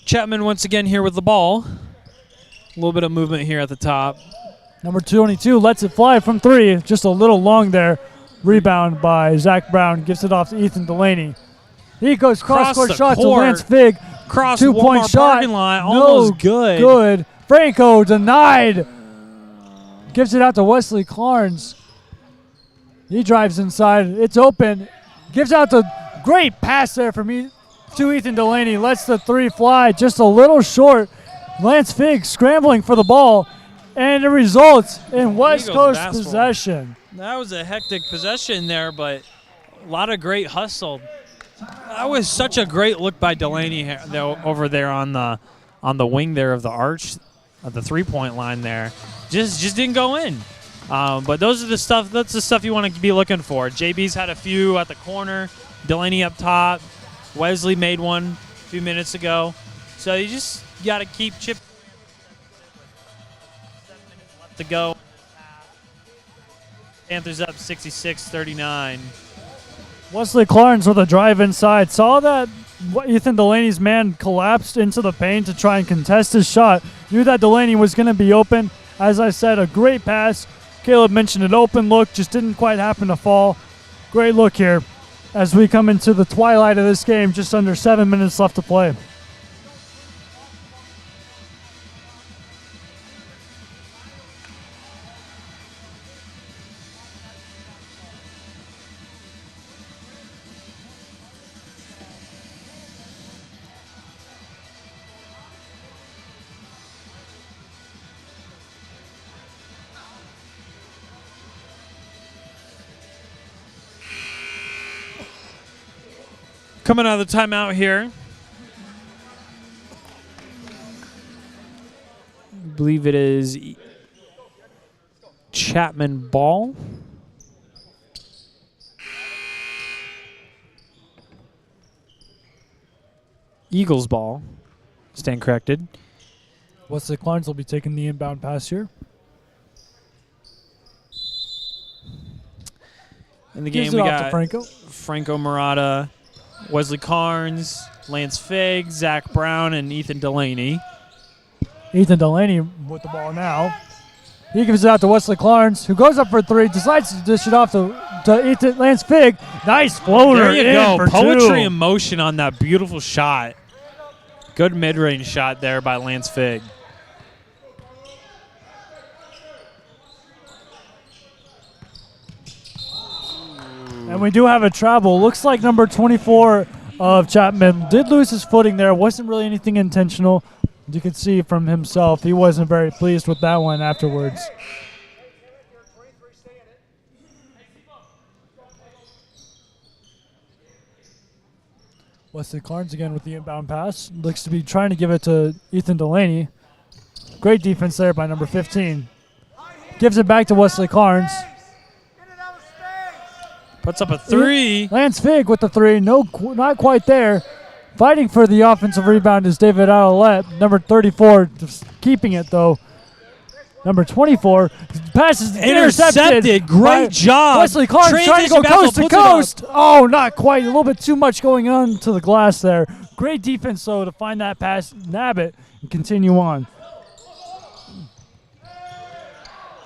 Chapman once again here with the ball. A little bit of movement here at the top. Number 22 lets it fly from 3. Just a little long there. Rebound by Zach Brown. Gives it off to Ethan Delaney. He goes cross-court the shot to court. Lance Fig. Cross 2-point Walmart shot. parking lot, almost good. Good. Franco denied. Gives it out to Wesley Clarence. He drives inside. It's open. Gives out the great pass there from to Ethan Delaney. Lets the 3 fly just a little short. Lance Fig scrambling for the ball. And it results in West Coast basketball. Possession. That was a hectic possession there, but a lot of great hustle. That was such a great look by Delaney here, over there on the wing there of the arch, of the 3-point line there. Just didn't go in. But those are the stuff. That's the stuff you want to be looking for. JB's had a few at the corner. Delaney up top. Wesley made one a few minutes ago. So you just got to keep chipping. 7 minutes left to go. Panthers up 66-39. Wesley Clarence with a drive inside. Saw that Ethan Delaney's man collapsed into the paint to try and contest his shot. Knew that Delaney was going to be open. As I said, a great pass. Caleb mentioned an open look. Just didn't quite happen to fall. Great look here as we come into the twilight of this game. Just under 7 minutes left to play. Coming out of the timeout here. I believe it is Chapman ball. Eagles ball. Stand corrected. Wesley Clarence will be taking the inbound pass here. In the Gives game, it we off to got Franco. Franco Murata, Wesley Carnes, Lance Figg, Zach Brown, and Ethan Delaney. Ethan Delaney with the ball now. He gives it out to Wesley Clarence, who goes up for three, decides to dish it off to Ethan Lance Figg. Nice floater. There you in go. for Poetry two. in motion on that beautiful shot. Good mid-range shot there by Lance Figg. And we do have a travel. Looks like number 24 of Chapman did lose his footing there. Wasn't really anything intentional. You can see from himself, he wasn't very pleased with that one afterwards. Wesley Clarence again with the inbound pass. Looks to be trying to give it to Ethan Delaney. Great defense there by number 15. Gives it back to Wesley Clarence. Puts up a three. Lance Figg with the three. No, not quite there. Fighting for the offensive rebound is David Adelette. Number 34, just keeping it though. Number 24 passes intercepted. Great job. Wesley Clarence trying to go coast to coast. Oh, not quite. A little bit too much going on to the glass there. Great defense though to find that pass, nab it, and continue on.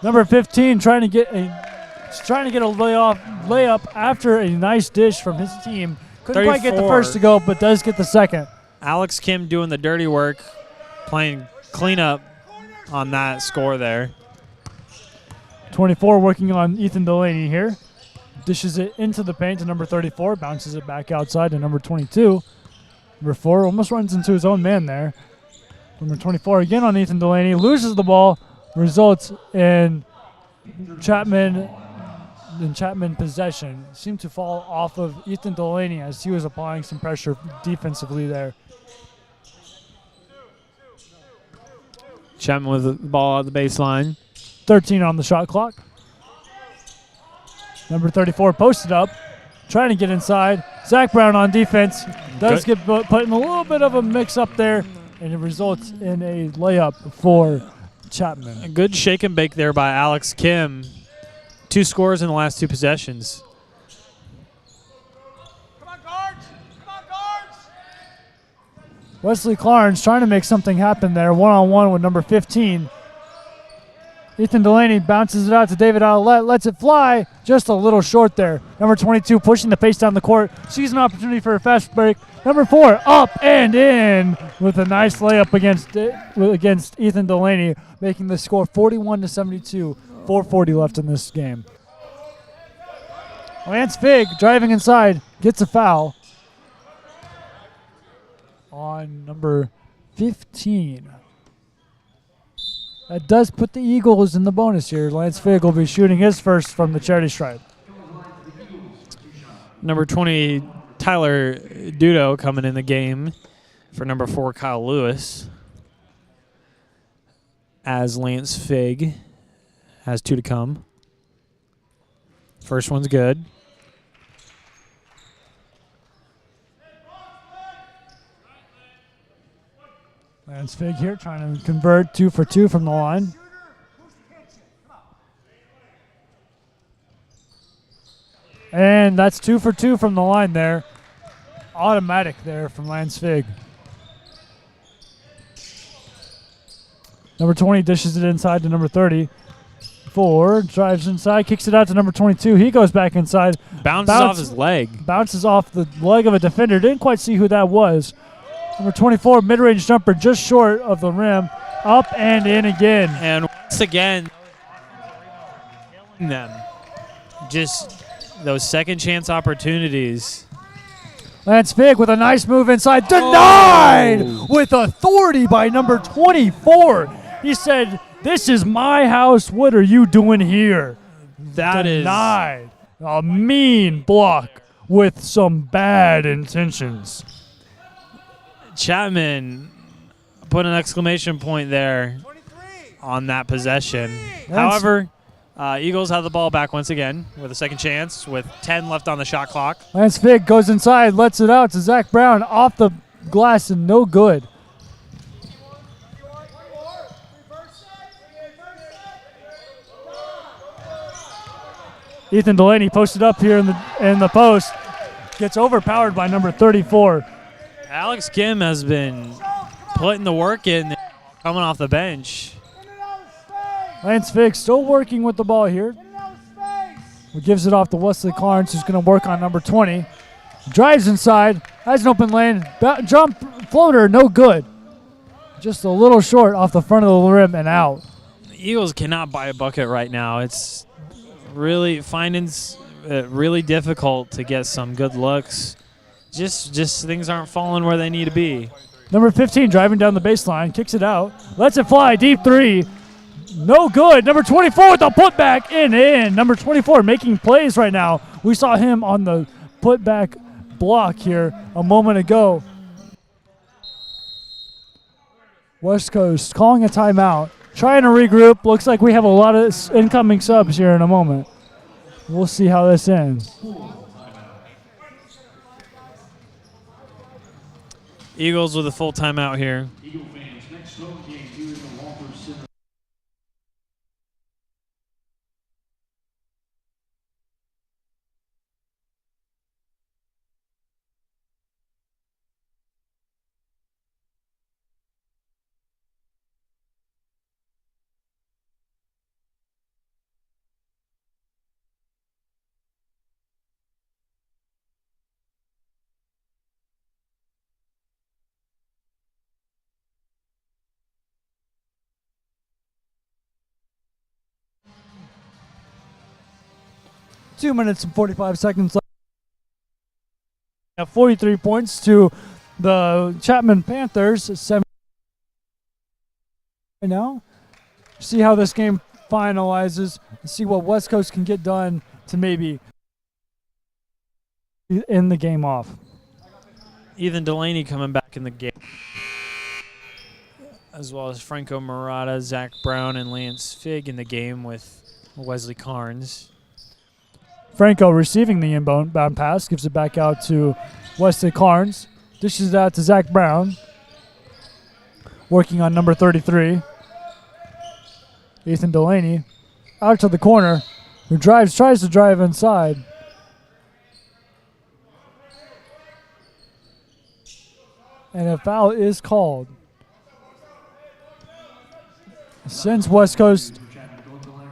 Number 15 trying to get a layup after a nice dish from his team. Couldn't quite get the first to go, but does get the second. Alex Kim doing the dirty work, playing cleanup on that score there. 24 working on Ethan Delaney here. Dishes it into the paint to number 34, bounces it back outside to number 22. Number 4 almost runs into his own man there. Number 24 again on Ethan Delaney, loses the ball, results in Chapman possession. Seemed to fall off of Ethan Delaney as he was applying some pressure defensively there. Chapman with the ball at the baseline. 13 on the shot clock. Number 34 posted up, trying to get inside. Zach Brown on defense. Does get put in a little bit of a mix up there, and it results in a layup for Chapman. A good shake and bake there by Alex Kim. 2 scores in the last 2 possessions. Come on, guards! Come on, guards! Wesley Clarence trying to make something happen there, one-on-one with number 15. Ethan Delaney bounces it out to David Adelette, lets it fly, just a little short there. Number 22 pushing the pace down the court, sees an opportunity for a fast break. Number 4 up and in with a nice layup against Ethan Delaney, making the score 41-72. 4:40 left in this game. Lance Figg driving inside, gets a foul on number 15. That does put the Eagles in the bonus here. Lance Figg will be shooting his first from the charity stripe. Number 20, Tyler Dudo coming in the game for number 4, Kyle Lewis. As Lance Figg has 2 to come. First one's good. Lance Figg here trying to convert 2 for 2 from the line. And that's 2 for 2 from the line there. Automatic there from Lance Figg. Number 20 dishes it inside to number 34. Drives inside, kicks it out to number 22. He goes back inside. Bounces off his leg. Bounces off the leg of a defender. Didn't quite see who that was. Number 24, mid-range jumper just short of the rim. Up and in again. And once again, them. Just those second chance opportunities. Lance Figg with a nice move inside. Denied with authority by number 24. He said, "This is my house. What are you doing here?" That is denied. A mean block with some bad intentions. Chapman put an exclamation point there 23! on that possession. However, Eagles have the ball back once again with a second chance with 10 left on the shot clock. Lance Figg goes inside, lets it out to Zach Brown off the glass and no good. Ethan Delaney posted up here in the post. Gets overpowered by number 34. Alex Kim has been putting the work in, coming off the bench. Lance Figg still working with the ball here. He gives it off to Wesley Carnes, who's going to work on number 20. Drives inside, has an open lane. Jump floater, no good. Just a little short off the front of the rim and out. The Eagles cannot buy a bucket right now. It's really finding really difficult to get some good looks. Just things aren't falling where they need to be. Number 15 driving down the baseline, kicks it out, lets it fly, deep three. No good. Number 24 with the putback in. Number 24 making plays right now. We saw him on the putback block here a moment ago. West Coast calling a timeout, trying to regroup. Looks like we have a lot of incoming subs here in a moment. We'll see how this ends. Eagles with a full timeout here. Eagle fans, next home game here in the Walter Center. Two minutes and 45 seconds left. 43 points to the Chapman Panthers. 7 right now. See how this game finalizes. See what West Coast can get done to maybe end the game off. Ethan Delaney coming back in the game, as well as Franco Murata, Zach Brown, and Lance Figg in the game with Wesley Carnes. Franco receiving the inbound pass, gives it back out to Wesley Carnes, dishes it out to Zach Brown, working on number 33. Ethan Delaney out to the corner, who tries to drive inside. And a foul is called. Since West Coast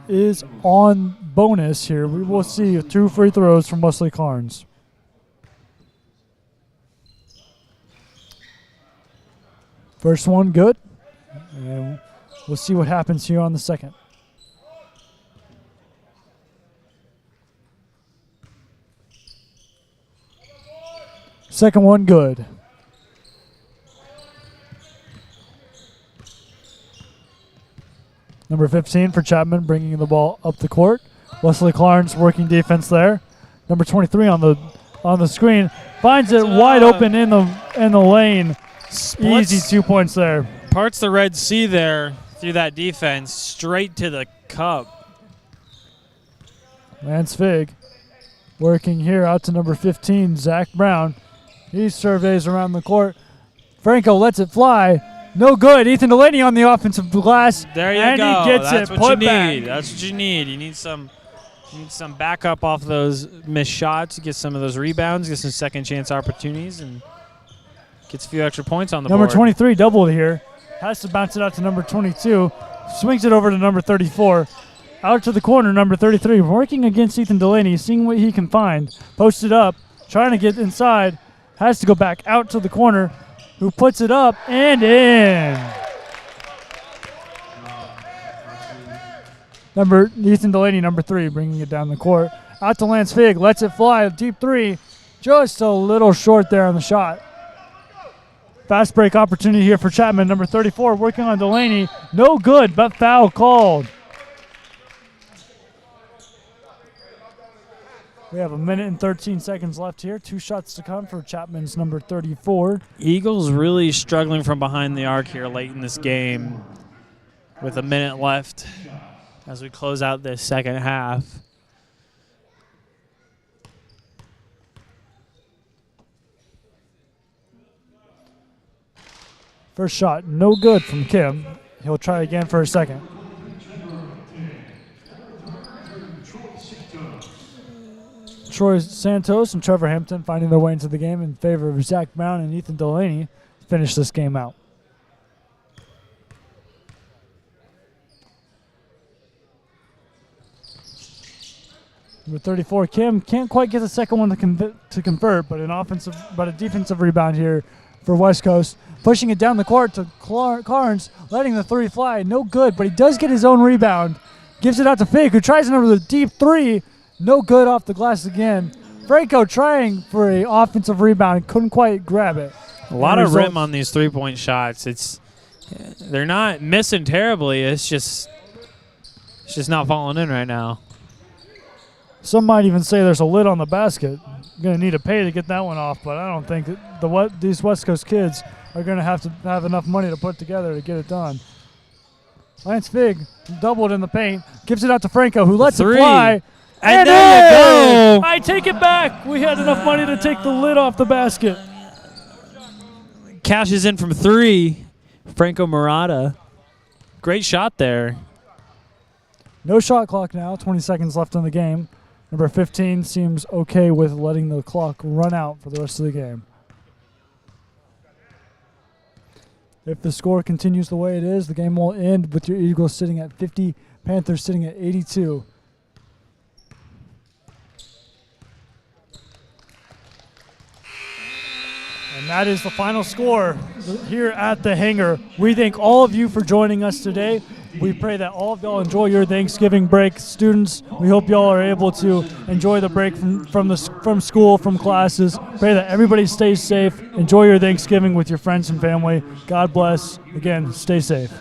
is on bonus here, we will see 2 free throws from Wesley Carnes. First one good, and we'll see what happens here on the second. Second one good. Number 15 for Chapman, bringing the ball up the court. Wesley Carnes working defense there. Number 23 on the screen finds it wide open in the lane. Splits, easy 2 points there. Parts the Red Sea there through that defense, straight to the cup. Lance Figg working here out to number 15, Zach Brown. He surveys around the court. Franco lets it fly. No good. Ethan Delaney on the offensive glass. There you and go. He gets That's it what put you back. need. That's what you need. You need some backup off those missed shots, get some of those rebounds, get some second chance opportunities, and gets a few extra points on the Number board. 23 doubled here. Has to bounce it out to number 22. Swings it over to number 34. Out to the corner, number 33. Working against Ethan Delaney, seeing what he can find. Posted up, trying to get inside. Has to go back out to the corner. Who puts it up and in. Ethan Delaney, number 3, bringing it down the court. Out to Lance Figg, lets it fly, a deep 3. Just a little short there on the shot. Fast break opportunity here for Chapman, number 34, working on Delaney. No good, but foul called. We have 1 minute and 13 seconds left here. 2 shots to come for Chapman's number 34. Eagles really struggling from behind the arc here late in this game with 1 minute left as we close out this second half. First shot, no good from Kim. He'll try again for a second. Troy Santos and Trevor Hampton finding their way into the game in favor of Zach Brown and Ethan Delaney to finish this game out. Number 34, Kim can't quite get the second one to convert, but a defensive rebound here for West Coast. Pushing it down the court to Carnes, letting the three fly. No good, but he does get his own rebound. Gives it out to Fig, who tries another deep three. No good off the glass again. Franco trying for an offensive rebound. Couldn't quite grab it. A lot of rim on these three-point shots. They're not missing terribly. It's just not falling in right now. Some might even say there's a lid on the basket. You're going to need to pay to get that one off, but I don't think that these West Coast kids are going to have enough money to put together to get it done. Lance Fig doubled in the paint, gives it out to Franco, who lets it fly. And there you go. I take it back. We had enough money to take the lid off the basket. Cashes in from three. Franco Murata. Great shot there. No shot clock now, 20 seconds left in the game. Number 15 seems okay with letting the clock run out for the rest of the game. If the score continues the way it is, the game will end with your Eagles sitting at 50, Panthers sitting at 82. And that is the final score here at the Hangar. We thank all of you for joining us today. We pray that all of y'all enjoy your Thanksgiving break. Students, we hope y'all are able to enjoy the break from school, from classes. Pray that everybody stays safe. Enjoy your Thanksgiving with your friends and family. God bless. Again, stay safe.